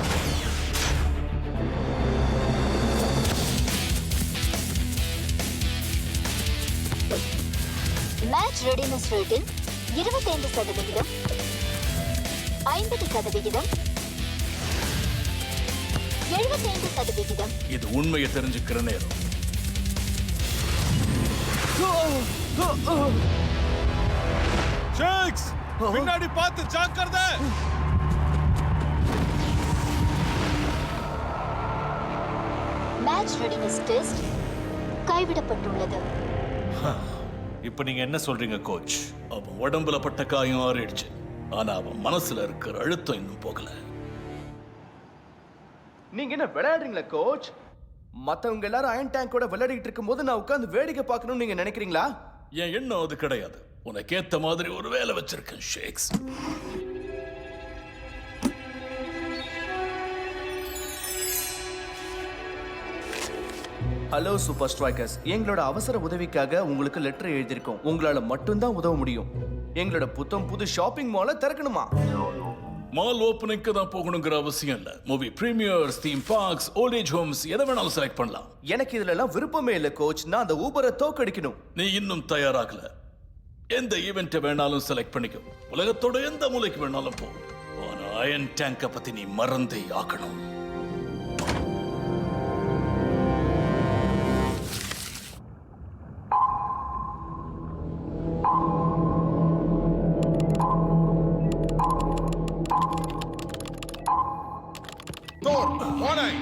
U: Match readiness rating 25%, 50%, 75%.
R: இது உண்மையை தெரிஞ்சுக்கிற நேரம்.
M: ஷேக்ஸ், பின்னாடி பார்த்து ஜாக்கிரதை.
U: மேட்ச் ரெடினஸ் டெஸ்ட் கைவிடப்பட்டுள்ளது.
M: இப்போ நீங்க என்ன சொல்றீங்க கோச்?
R: அவன் உடம்புல பட்ட காயம் ஆறிடுச்சு, ஆனா அவன் மனசுல இருக்கிற அழுத்தம் இன்னும் போகல.
C: நீங்க என்ன விளையாடுறீங்களா கோச்? மத்தவங்க எல்லாரும் அயன் டேங்கோட விளையாடிட்டு இருக்கும்போது நான் உட்கார்ந்து வேடிக்கை பார்க்கணும்னு நீங்க நினைக்கிறீங்களா?
R: என் எண்ணம் அது கிடையாது. உனக்கு ஏத்த மாதிரி ஒரு வேலை வச்சிருக்கேன் ஷேக்ஸ்.
C: ஹலோ சூப்பர் ஸ்ட்ரைக்கர்ஸ், எங்களோட அவசர உதவிக்காக உங்களுக்கு லெட்டர் எழுதியிருக்கோம். உங்களால மட்டும்தான் உதவ முடியும். எங்களோட புது ஷாப்பிங் மாலை திறக்கணுமா?
R: மால் ஓப்பனிங்க்கு தான் போகணுங்கிற அவசியம் இல்ல. Movie premieres, theme parks, old age homes எதை வேணாலும் செலக்ட் பண்ணலாம்.
C: எனக்கு இதுல எல்லாம் விருப்பமே இல்ல கோச். நான் அந்த ஊபரை தோக்கடிக்கணும்.
R: நீ இன்னும் தயாராகல. எந்த ஈவென்ட்டை வேணாலும் செலக்ட் பண்ணிக்கும். உலகத்தோட எந்த மூலைக்கு வேணாலும் போ. ஆனா அயன் டேங்கை பத்தி நீ மறந்தே ஆகணும்.
D: பானாய்,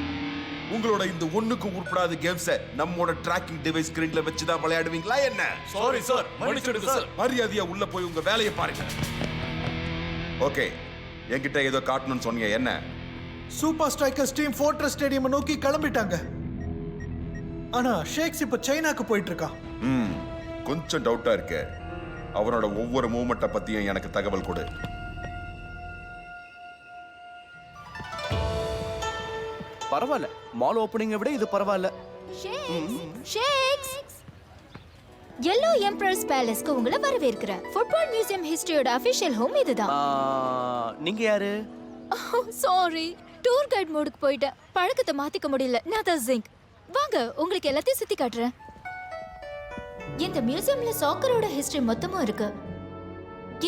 D: உங்களோட இந்த ஒண்ணுக்கு உருப்படாத கேம்ஸ நம்மோட டிராக்கிங் டிவைஸ் ஸ்கிரீன்ல வச்சு தான் விளையாடுவீங்களா என்ன?
M: சாரி சார், மன்னிச்சிடுங்க சார்.
D: மரியாதையா உள்ள போய் உங்க வேலையை பாருங்க. ஓகே, என்கிட்ட ஏதோ காட்டணும்னு சொன்னீங்க, என்ன?
C: Super strikers team fortress stadium நோக்கி கிளம்பிட்டாங்க. ஆனா ஷேக்ஸ் இப்ப சைனாக்கு போயிட்டு இருக்கான்.
D: கொஞ்சம் டவுட்டா இருக்கு. அவனோட ஒவ்வொரு மூவ்மெண்ட்டை பத்தியும் எனக்கு தகவல் கொடு.
C: பரவாயில்ல, மால் ஓபனிங்கை விட இது பரவாயில்ல.
U: ஷேக்ஸ், yellow emperor's palace-க்கு உங்களை வரவேற்கிறேன். ஃபுட்பால் மியூசியம் ஹிஸ்டரியோட அபிஷியல் ஹோம் இதுதான்.
C: நீங்க யாரு?
U: சாரி, டூர் கைட் மோடுக்கு போயிட்டேன். பழக்கத்தை மாத்திக்க முடியல. நான் தான் ஜிங்க். வாங்க, உங்களுக்கு எல்லாத்தையும் சுத்தி காட்டுறேன். இந்த மியூசியம்ல சாக்கரோட ஹிஸ்டரி மொத்தமும் இருக்கு.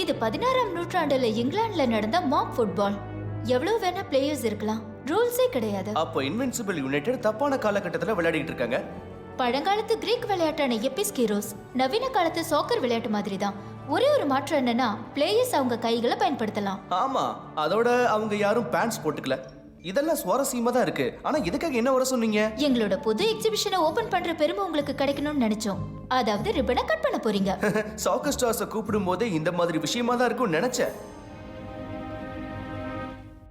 U: இது 16ஆம் நூற்றாண்டுல இங்கிலாந்துல நடந்த மாப் ஃபுட்பால். எவ்வளவு வேணா பிளேயர்ஸ் இருக்கலாம், ரூல்ஸே கிடையாது.
C: அப்போ இன்வின்சிபிள் யுனைடெட் தப்பான காலகட்டத்துல விளையாடிட்டு இருக்காங்க.
U: பழங்காலத்து கிரீக் விளையாட்டான எபிஸ்கிரோஸ் நவீன காலத்து சாக்கர் விளையாட்டு மாதிரி தான். ஒரே ஒரு மாற்றம் என்னன்னா, பிளேயர்ஸ் அவங்க கைகளை பயன்படுத்தலாம்.
C: ஆமா, அதோட அவங்க யாரும் பேண்ட்ஸ் போட்டுக்கல. இதெல்லாம் சுவாரஸ்யமா தான் இருக்கு. ஆனா இதுக்காக என்ன வர சொன்னீங்க?
U: எங்களோட புது எக்ஸிபிஷனை ஓபன் பண்ற பெருமை உங்களுக்கு கிடைக்கணும்னு நினைச்சோம். அதாவது ரிப்பனை கட் பண்ண போறீங்க.
C: சாக்கர் ஸ்டார்ஸை கூப்பிடும் போது இந்த மாதிரி விஷயமா தான் இருக்கும்னு நினைச்சேன்.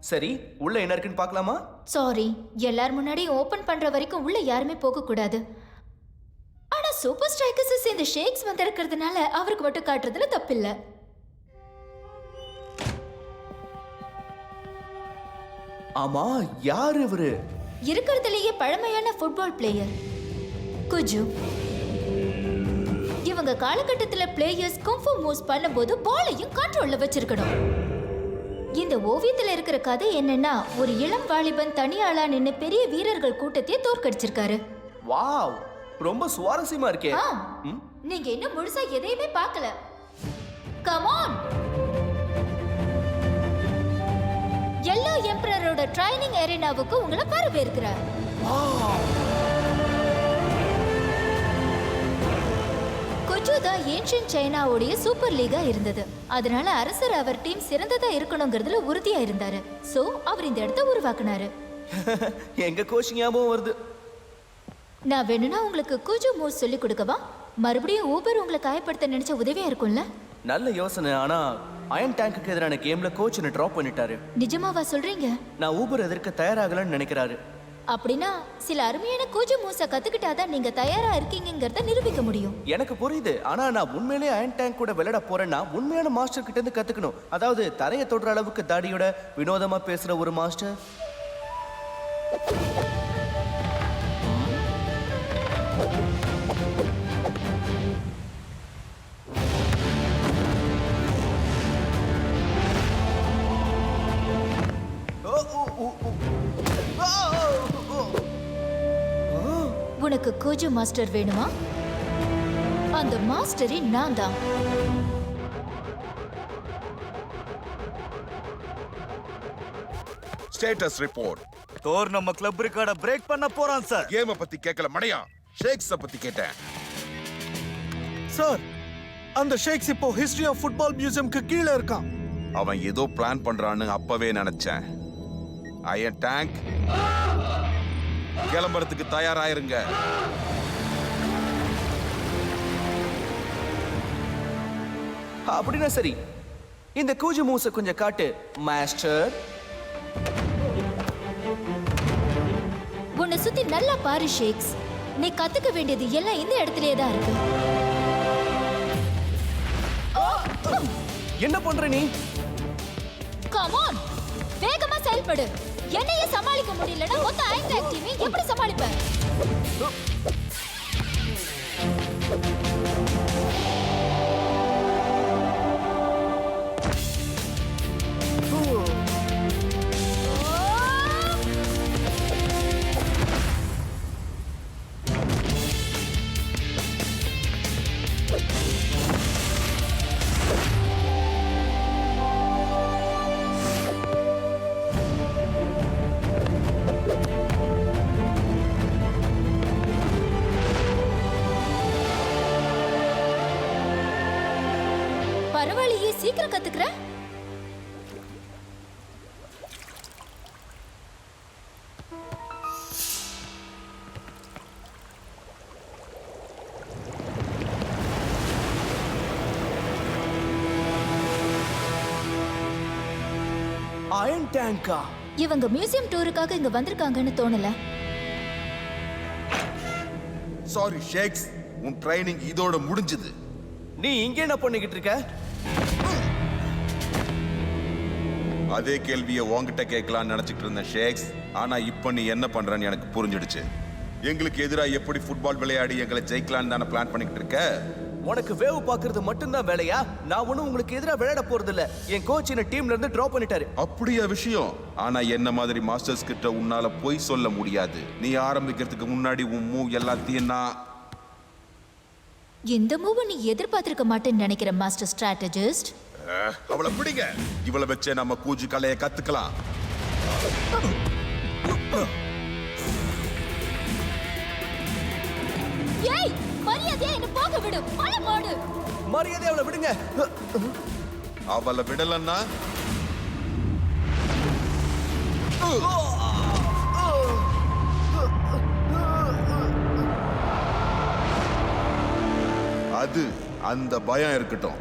C: சரி, உள்ள என்ன இருக்குன்னு பார்க்கலாமா?
U: சாரி, எல்லார் முன்னாடியும் ஓபன் பண்ற வரைக்கும் உள்ள யாருமே போக கூடாது. ஆனா சூப்பர் ஸ்ட்ரைக்கர்ஸ் சேர்ந்த ஷேக்ஸ் வந்திருக்கிறதுனால அவருக்கு மட்டும் காட்டுறதுல தப்பில்லை.
C: ஆமா, யார் இவரு?
U: இருக்கிறதுலயே பழமையான ஃபுட்பால் பிளேயர் குஜு. இவங்க காலகட்டத்துல பிளேயர்ஸ் குங்ஃபு மூவ்ஸ் பண்ணும்போது பாலையும் கண்ட்ரோல்ல வச்சிருக்கணும். இந்த ஓவியத்துல இருக்கிற கதை என்னன்னா, ஒரு இளம் வாலிபன் தனியாளா நின்னு பெரிய வீரர்கள் கூட்டத்தையே தோற்கடிச்சிருக்காரு.
C: வாவ், ரொம்ப சுவாரஸ்யமா இருக்கே.
U: நீங்க இன்னும் முழுசா எதையுமே பார்க்கல. Come on. yellow emperorோட ட்ரைனிங் அரேனாவுக்கு உங்களை வரவேற்கிறார். குஜு தான் ஏன்ஷியன்ட் சைனாவுடைய சூப்பர் லீகா இருந்தது. அதனால அரசர் அவர் டீம் சிறந்ததா இருக்கணுங்கிறதுல உறுதியா இருந்தாரு. சோ அவர் இந்த இடத்தை உருவாக்குனாரு.
C: எங்க கோச் ஞாபகம் வருது.
U: நான் வேணும்னா உங்களுக்கு குஜு மூவ் சொல்லி கொடுக்கவா? மறுபடியும் ஊபர் உங்களை காயப்படுத்த நினைச்ச உதவியா இருக்கும்ல.
C: நல்ல யோசனை. ஆனா அயன் டேங்குக்கு எதிரான கேம்ல கோச் என்ன டிராப் பண்ணிட்டாரு.
U: நிஜமாவா சொல்றீங்க?
C: நான் ஊபர் எதிர்க்க தயாராகலன்னு நினைக்கிறாரு.
U: அப்படின்னா சில அருமையான கோஜு மூவ்ஸை கத்துக்கிட்டாதான் நீங்க தயாரா இருக்கீங்கங்கறத நிரூபிக்க முடியும்.
C: எனக்கு புரியுது. ஆனா நான் உண்மையிலேயே அயன் டேங்க் கூட விளையாட போறேன்னா உண்மையான மாஸ்டர் கிட்ட இருந்து கத்துக்கணும். அதாவது தரையை தொடுற அளவுக்கு தாடியோட வினோதமா பேசுற ஒரு மாஸ்டர்.
U: உனக்கு கோஜு மாஸ்டர் வேணுமா? அந்த மாஸ்டரே நான் தான்.
D: Status report.
V: தோர் நம்ம கிளப் ரெக்கார்ட பிரேக் பண்ண போறான் சார்.
D: கேம பத்தி கேட்கல மடையா, ஷேக்ஸ பத்தி கேட்டேன்.
C: சார், அந்த ஷேக்ஸ் இப்போ ஹிஸ்டரி ஆஃப் ஃபுட்பால் மியூசியம்க்கு கீழே இருக்கான்.
D: அவன் ஏதோ பிளான் பண்றான்னு அப்பவே நினைச்சேன். அயன் டேங்க், கிளம்புறதுக்கு தயாராயிருங்க.
C: அப்படின்னா சரி, இந்த கூஜு மூவ்ஸை கொஞ்சம் காட்டு மாஸ்டர்.
U: உன்னை சுத்தி நல்லா பாரு ஷேக்ஸ். நீ கத்துக்க வேண்டியது எல்லாம் இந்த இடத்துலயே தான் இருக்கு.
C: என்ன பண்ற நீ?
U: கம் ஆன், வேகமா செயல்படு. என்னையே சமாளிக்க முடியலன்னா மொத்த அயன் டேக் டீமை எப்படி சமாளிப்ப? பரவாயில்லையே, சீக்கிரம் கத்துக்கிற.
C: அயன் டேங்கா?
U: இவங்க மியூசியம் டூருக்காக இங்க வந்திருக்காங்கன்னு தோணல.
D: சாரி ஷேக்ஸ், உன் ட்ரைனிங் இதோட முடிஞ்சது.
C: நீ இங்க என்ன பண்ணிக்கிட்டு இருக்க?
D: அதே கேள்வியை உன்கிட்ட கேட்கலாம்னு நினைச்சிட்டு இருந்தேன் ஷேக்ஸ். ஆனா இப்ப நீ என்ன பண்றன்னு எனக்கு புரிஞ்சிடுச்சு. எங்களுக்கு எதிராக எப்படி ஃபுட்பால் விளையாடி எங்களை ஜெயிக்கலான்னு தானே பிளான் பண்ணிக்கிட்டு இருக்க?
C: உனக்கு வேவ் பாக்குறது மட்டும்தான் வேலையா? நான் ஒன்னும் உங்களுக்கு எதிராக விளையாட போறது இல்ல. என் கோச் என்ன டீம்ல இருந்து டிராப் பண்ணிட்டாரு.
D: அப்படியா விஷயம்? ஆனா என்ன மாதிரி மாஸ்டர்ஸ் கிட்ட உன்னால போய் சொல்ல முடியாது. நீ ஆரம்பிக்கிறதுக்கு முன்னாடி உன் மூவ் எல்லாத்தையும் நான்
U: இந்த மூவ நீ எதிர்பார்த்திருக்க மாட்டேன்னு நினைக்கிற மாஸ்டர் ஸ்ட்ராட்டஜிஸ்ட்.
D: அவளை பிடிங்க. இவளை வச்சே நம்ம கூஜு கலையை கத்துக்கலாம்.
U: ஏய், மரியாதையா என்ன போக விடு. மலமாடு.
C: மரியாதையா அவளை விடுங்க.
D: அவளை விடலன்னா அது அந்த பயம் இருக்கட்டும்.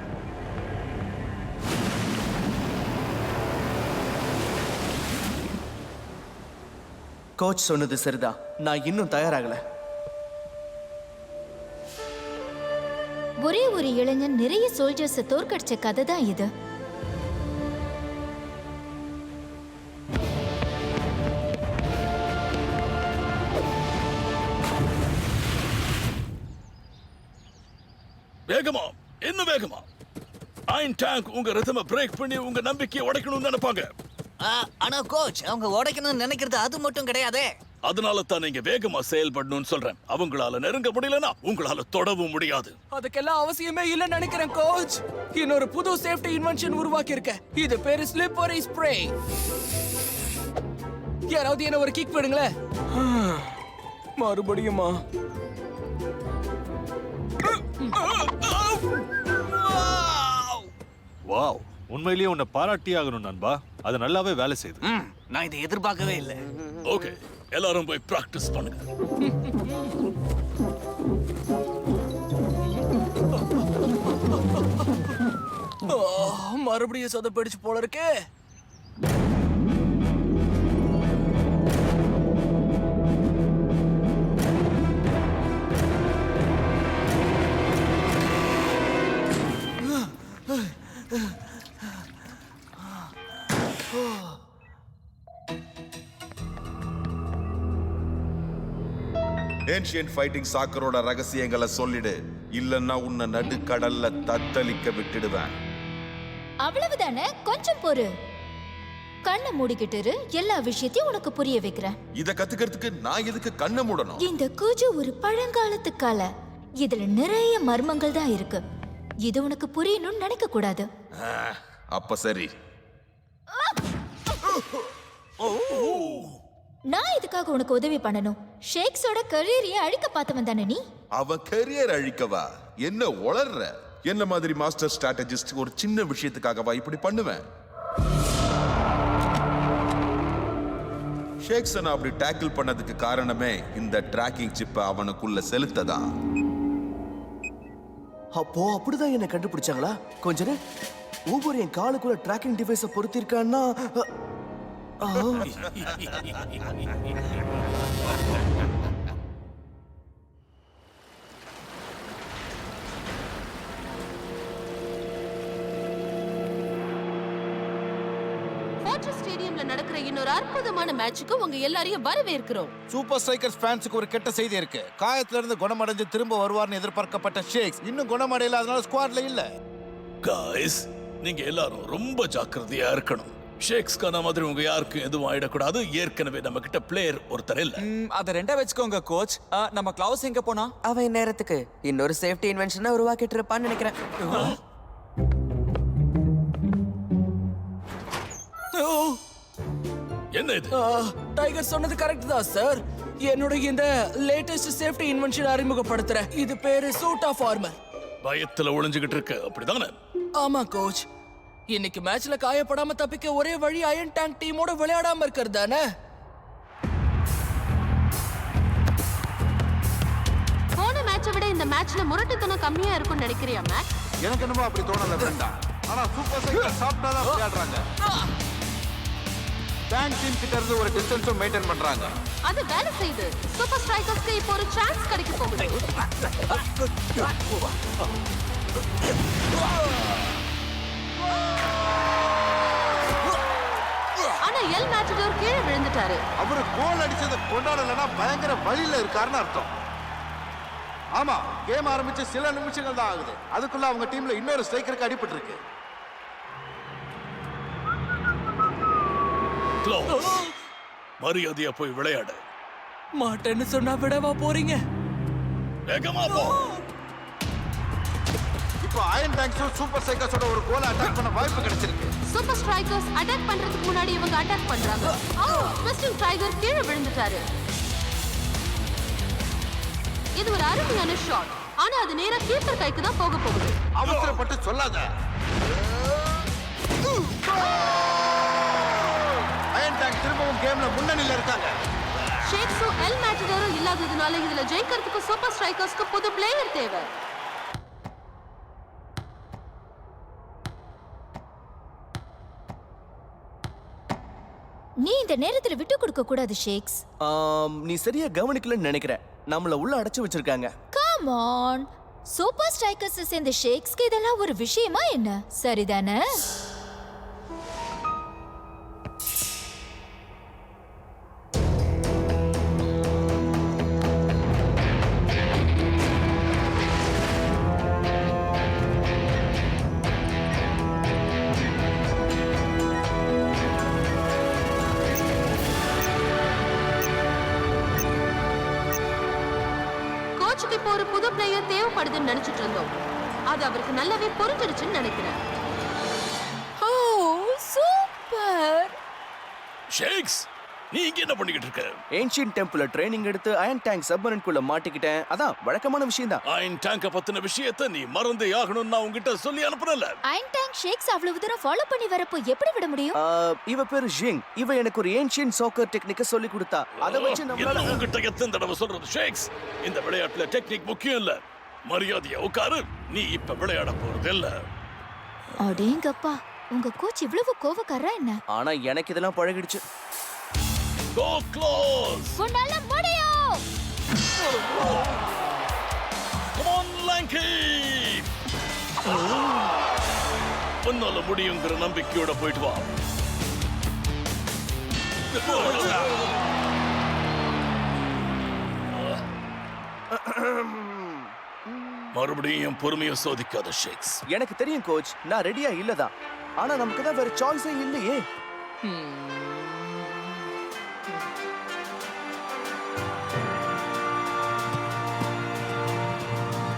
C: கோச் சொன்னது சரிதான். நான் இன்னும் தயாராகல.
U: ஒரே ஒரு இளைஞன் நிறைய சோல்ஜர்ஸ் தோற்கடிச்ச கதை தான் இது.
R: வேகமா, இன்னும் வேகமா. அயன் டேங்க் உங்க ரிதமை பிரேக் பண்ணி உங்க நம்பிக்கையை உடைக்கணும்னு நினைப்பாங்க.
G: ஆனா கோச், அவங்க உடைக்கணும்னு நினைக்கிறது அது மட்டும் கிடையாதே.
R: அதனால தான் நீங்க வேகமா செயல்படணும்னு சொல்றேன். அவங்களால நெருங்க முடியலனா உங்களால தொடவும் முடியாது.
T: அதுக்கெல்லாம் அவசியமே இல்லைன்னு நினைக்கிறேன் கோச். இன்னொரு புது சேஃப்டி இன்வென்ஷன் உருவாக்கி இருக்கேன். இது பேரு ஸ்லிப்பரி ஸ்ப்ரே. யாராவது என்ன ஒரு கிக் விடுங்களேன்.
L: மறுபடியுமா?
M: வாவ், உண்மையிலேயே உன்னை பாராட்டி ஆகணும் நண்பா. அது நல்லாவே வேலை செய்யுது.
G: நான் இதை எதிர்பார்க்கவே இல்லை.
R: ஓகே, எல்லாரும் போய் பிராக்டிஸ் பண்ணுங்க.
T: மறுபடியும் சொதப்பிடிச்சு போல இருக்கே.
D: ஏன்ஷியன்ட் ஃபைட்டிங் சாக்கரோட ரகசியங்களை சொல்லிடு. இல்லன்னா உன்னை நடுக்கடல்ல தத்தளிக்க விட்டுடுவேன்.
U: அவ்வளவுதானே, கொஞ்சம் பொறு. கண்ணை மூடிக்கிட்டு இரு, எல்லா விஷயத்தையும் உனக்கு புரிய வைக்கிறேன்.
D: இத கத்துக்கிறதுக்கு நான் எதுக்கு கண்ணை மூடணும்?
U: இந்த கூஜு ஒரு பழங்காலத்து கலை. இதுல நிறைய மர்மங்கள் தான் இருக்கு. இது உனக்கு புரியணும்னு நினைக்க கூடாது.
D: அப்ப சரி.
U: நான் இதுக்காக உனக்கு உதவி பண்ணணும். ஷேக்ஸோட கரியரையே அழிக்க பார்த்தவன் தானே நீ?
D: அவன் கரியர் அழிக்கவா? என்ன உளர்ற? என்ன மாதிரி மாஸ்டர் ஸ்ட்ராட்டஜிஸ்ட் ஒரு சின்ன விஷயத்துக்காகவா இப்படி பண்ணுவேன்? ஷேக்ஸனை அப்படி டேக்கிள் பண்ணதுக்கு காரணமே இந்த ட்ராக்கிங் சிப்பை அவனுக்குள்ள செலுத்ததான்.
C: அப்போ அப்படிதான் என்ன கண்டுபிடிச்சாங்களா? கொஞ்ச நேரம் ஒவ்வொரு என் காலுக்குள்ள ட்ராக்கிங் டிவைஸை பொருத்திருக்கான்னா
Q: ஃபார்ட்ரஸ் ஸ்டேடியம்ல நடக்கிற இன்னொரு அற்புதமான மேட்சுக்கு உங்க எல்லாரையும் வரவேற்கிறோம்.
N: சூப்பர் ஸ்ட்ரைக்கர்ஸ் ஃபேன்ஸுக்கு ஒரு கெட்ட செய்தி இருக்கு. காயத்துல இருந்து குணமடைஞ்சு திரும்ப வருவார்னு எதிர்பார்க்கப்பட்ட ஷேக்ஸ் இன்னும் குணமடையல, அதனால ஸ்குவாட்ல இல்ல.
R: காய்ஸ், நீங்க எல்லாரும் ரொம்ப ஜாக்கிரதையா இருக்கணும். ஷேக்ஸ்கான மாதிரி உங்க யாருக்கும் எதுவும் ஆயிடக்கூடாது. ஏற்கனவே நம்ம கிட்ட பிளேயர் ஒருத்தர் இல்ல.
I: அத ரெண்டா வச்சுக்கோங்க கோச். நம்ம கிளவுஸ் எங்க போனா?
A: அவன் நேரத்துக்கு இன்னொரு சேஃப்டி இன்வென்ஷனை உருவாக்கிட்டு இருப்பான்னு நினைக்கிறேன்.
R: என்ன இது?
T: டைகர் சொன்னது கரெக்ட் தான் சார். என்னோட இந்த லேட்டஸ்ட் சேஃப்டி இன்வென்ஷன் அறிமுகப்படுத்துறேன். இது பேரு சூட் ஆஃப் ஆர்மர்.
R: பயத்துல ஒளிஞ்சுகிட்டு இருக்கு, அப்படிதானே?
T: ஆமா கோச். இன்னைக்கு மேட்ச்ல காயப்படாம தப்பிக்க ஒரே வழி அயன் டேங்க் டீமோட விளையாடாம இருக்கிறது தானே.
Q: போன மேட்சை விட இந்த மேட்ச்ல முரட்டுத்தனம் கம்மியா இருக்கும்னு நினைக்கிறியா மேக்ஸ்?
N: எனக்கு என்னமோ அப்படி தோணல ஃப்ரெண்டா. ஆனா சூப்பர் சைக்கிள் சாப்பிட்டா தான் விளையாடுறாங்க. டேங்க் டீம் கிட்ட இருந்து ஒரு டிஸ்டன்ஸும் மெயின்டைன் பண்றாங்க.
Q: அது வேலை செய்யுது. சூப்பர் ஸ்ட்ரைக்கர்ஸ்க்கு இப்போ ஒரு சான்ஸ் கிடைக்க போகுது. ஆனா எல் மேட்டடோர் கீழே விழுந்துட்டாரு.
N: அவரு கோல் அடிச்சதை கொண்டாடலன்னா பயங்கர வழியில இருக்காருன்னு அர்த்தம். ஆமா, கேம் ஆரம்பிச்சு சில நிமிஷங்கள் தான் ஆகுது. அதுக்குள்ள அவங்க டீம்ல இன்னொரு ஸ்ட்ரைக்கருக்கு அடிபட்டு இருக்கு.
R: மரியாதையா போய் விளையாடு.
T: மாட்டேன்னு சொன்னா விடவா போறீங்க?
R: வேகமா போ.
N: இப்போ அயன் டேங்க்ஸும் சூப்பர் ஸ்ட்ரைக்கர்ஸோட ஒரு கோலை அட்டாக் பண்ண வாய்ப்பு கிடைச்சிருக்கு.
Q: சூப்பர் ஸ்ட்ரைக்கர்ஸ் அட்டாக் பண்றதுக்கு முன்னாடி இவங்க அட்டாக் பண்றாங்க. ட்விஸ்டிங் டைகர் கீழே விழுந்துட்டாரு. இது ஒரு அருமையான ஷாட். ஆனா அது நேரா கீப்பர் கைக்கு தான் போக போகுது.
N: அவசரப்பட்டு சொல்லாத. அயன் டேங்க் திரும்பவும் கேம்ல முன்னணியில இருக்காங்க.
Q: ஷேக்ஸும் எல் மேட்டடோரும் இல்லாததுனால இதுல ஜெயிக்கிறதுக்கு சூப்பர் ஸ்ட்ரைக்கர்ஸ்க்கு புது பிளேயர் தேவை.
U: நீ இந்த நேரத்துல விட்டு கொடுக்க கூடாது ஷேக்ஸ்.
C: நீ சரியா கவனிக்கலன்னு நினைக்கிறேன். நம்மள உள்ள அடைச்சு வச்சிருக்காங்க.
U: கம் ஆன், சூப்பர் ஸ்ட்ரைக்கர்ஸ் சேர்ந்த ஷேக்ஸ்க்கு இதெல்லாம் ஒரு விஷயமா என்ன? சரிதானே?
Q: கோச்சுக்கு இப்போ ஒரு புது பிளேயர் தேவைப்படுதுன்னு நினைச்சிட்டு இருந்தோம். அது அவருக்கு நல்லாவே புரிஞ்சிடுச்சுன்னு நினைக்கிறேன்.
U: ஓ சூப்பர்.
R: ஷேக்ஸ், நீ இங்க என்ன பண்ணிக்கிட்டு இருக்க?
C: ஏன்ஷியன்ட் டெம்பிள்ல ட்ரைனிங் எடுத்து அயன் டேங்க் சப்மரீன்குள்ள மாட்டிக்கிட்டேன். அதான் வழக்கமான விஷயம் தான்.
R: அயன் டேங்க பத்தின விஷயத்தை நீ மறந்தே ஆகணும்னு நான் உங்ககிட்ட சொல்லி அனுப்புறல.
U: அயன் டேங்க் ஷேக்ஸ் அவ்வளவு தூரம் ஃபாலோ பண்ணி வரப்போ எப்படி விட முடியும்?
C: இவ பேரு ஜிங். இவ எனக்கு ஒரு ஏன்ஷியன்ட் சாக்கர் டெக்னிக்க சொல்லி கொடுத்தா. அத வச்சு நம்மளால
R: என்ன உங்ககிட்ட எத்தனை தடவை சொல்றது ஷேக்ஸ்? இந்த விளையாட்டுல டெக்னிக் முக்கியம் இல்ல. மரியாதையா உட்காரு. நீ இப்ப விளையாட போறது இல்ல.
U: அடேங்கப்பா, உங்க கோச் இவ்வளவு கோவக்காரரா என்ன?
C: ஆனா எனக்கு இதெல்லாம் பழகிடுச்சு.
R: Go close.
U: உன்னால முடியும்.
R: Come on Lanky. உன்னால முடியுங்கிற நம்பிக்கையோட போயிட்டு வா. மறுபடியும் என் பொறுமையை சோதிக்காத ஷேக்ஸ்.
C: எனக்கு தெரியும் கோச், நான் ரெடியா இல்லதான். ஆனா நமக்கு தான் வேற சாய்ஸே இல்லையே.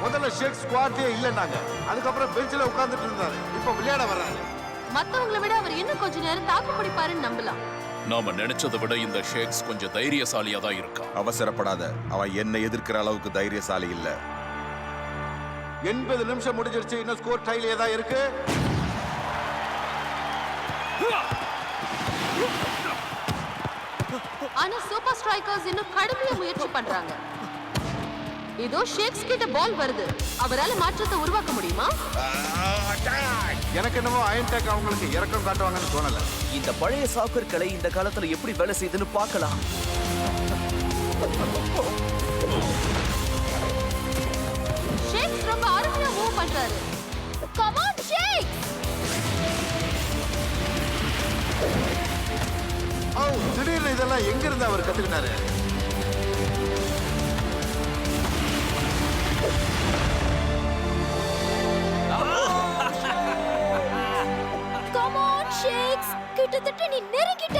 N: முதல்ல ஷேக் ஸ்குவாட்லயே இல்லன்னாங்க. அதுக்கப்புறம் பெஞ்சில உட்கார்ந்துட்டு இருந்தாரு. இப்போ விளையாட வர்றாரு.
Q: மத்தவங்களை விட அவர் இன்னும் கொஞ்ச நேரம் தாக்கு பிடிப்பாருன்னு நம்பலாம்.
J: நாம நினைச்சதை விட இந்த ஷேக்ஸ் கொஞ்சம் தைரியசாலியா தான் இருக்கான்.
D: அவசரப்படாத. அவன் என்ன எதிர்க்கிற அளவுக்கு தைரியசாலி இல்ல.
N: 80 நிமிஷம் முடிஞ்சிருச்சு. இன்னும் ஸ்கோர் டைல ஏதா இருக்கு.
Q: ஆனா சூப்பர் ஸ்ட்ரைக்கர்ஸ் இன்னும் கடுமையா முயற்சி பண்றாங்க. இதோ ஷேக்ஸ் கிட்ட பால் வருது. அவரால மாற்றத்தை உருவாக்க முடியுமா?
N: எனக்கு என்னவோ அயன் டேக் அவங்களுக்கு இறக்கம் காட்டுவாங்கன்னு தோணல.
C: இந்த பழைய சாக்கர் கலை இந்த காலத்துல எப்படி வேலை செய்யுதுன்னு பார்க்கலாம்.
Q: ஷேக்ஸ் ரொம்ப அருமையா மூவ் பண்றாரு. Come on shakes.
N: திடீர்னு இதெல்லாம் எங்க இருந்து அவர் கத்துக்கிட்டாரு?
U: கம் ஆன் ஷேக்ஸ், கிட்டத்தட்ட நீ நெருங்கிட்ட.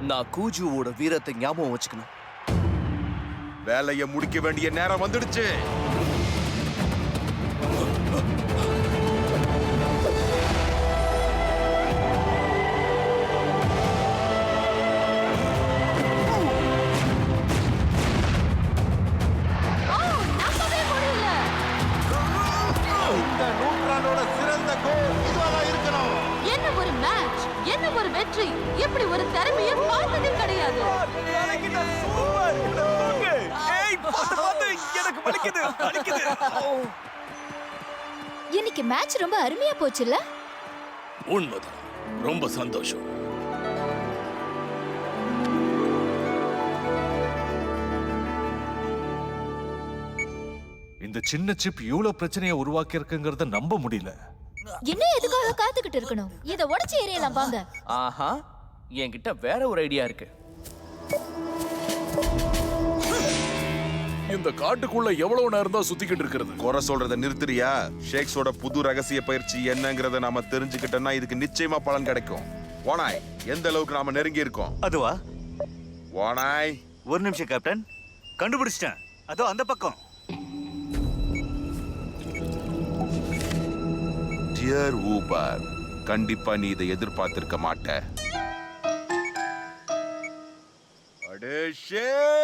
C: நான் கூஜுவோட வீரத்தை ஞாபகம் வச்சுக்கணும்.
D: வேலையை முடிக்க வேண்டிய நேரம் வந்துடுச்சு.
N: இந்த நூற்றாண்டோட சிறந்த கோல் இதுவா இருக்கணும்.
Q: என்ன ஒரு மேட்ச், என்ன ஒரு வெற்றி. இப்படி ஒரு திறமையை பார்த்ததே கிடையாது.
V: வலிக்குது வலிக்குது.
U: இன்னைக்கு மேட்ச் ரொம்ப அருமையா போச்சுல்ல?
R: உண்மைதான், ரொம்ப சந்தோஷம்.
M: இந்த சின்ன சிப் இவ்வளவு பிரச்சனையை உருவாக்கி இருக்குங்கிறத நம்ப முடியல.
U: இன்னும் எதுக்காக காத்துக்கிட்டு இருக்கணும்? இத உடைச்சு எறியலாம் வாங்க.
C: ஆஹா, என்கிட்ட வேற ஒரு ஐடியா இருக்கு.
R: இந்த காட்டுக்குள்ள எவ்வளவு நேரம் தான் சுத்திக்கிட்டு இருக்கிறது?
D: குறை சொல்றத நிறுத்துறியா? ஷேக்ஸோட புது ரகசிய பயிற்சி என்னங்கறத நாம தெரிஞ்சுக்கிட்டோம்னா இதுக்கு நிச்சயமா பலன் கிடைக்கும். வானாய், எந்த அளவுக்கு நாம நெருங்கி இருக்கோம்?
V: அதுவா?
D: வானாய்,
V: ஒரு நிமிஷம் கேப்டன், கண்டுபிடிச்சிட்டேன். அதோ அந்த பக்கம்.
D: டியர் ஊபர், கண்டிப்பா நீ இதை எதிர்பார்த்திருக்க மாட்ட. அடே ஷேக்!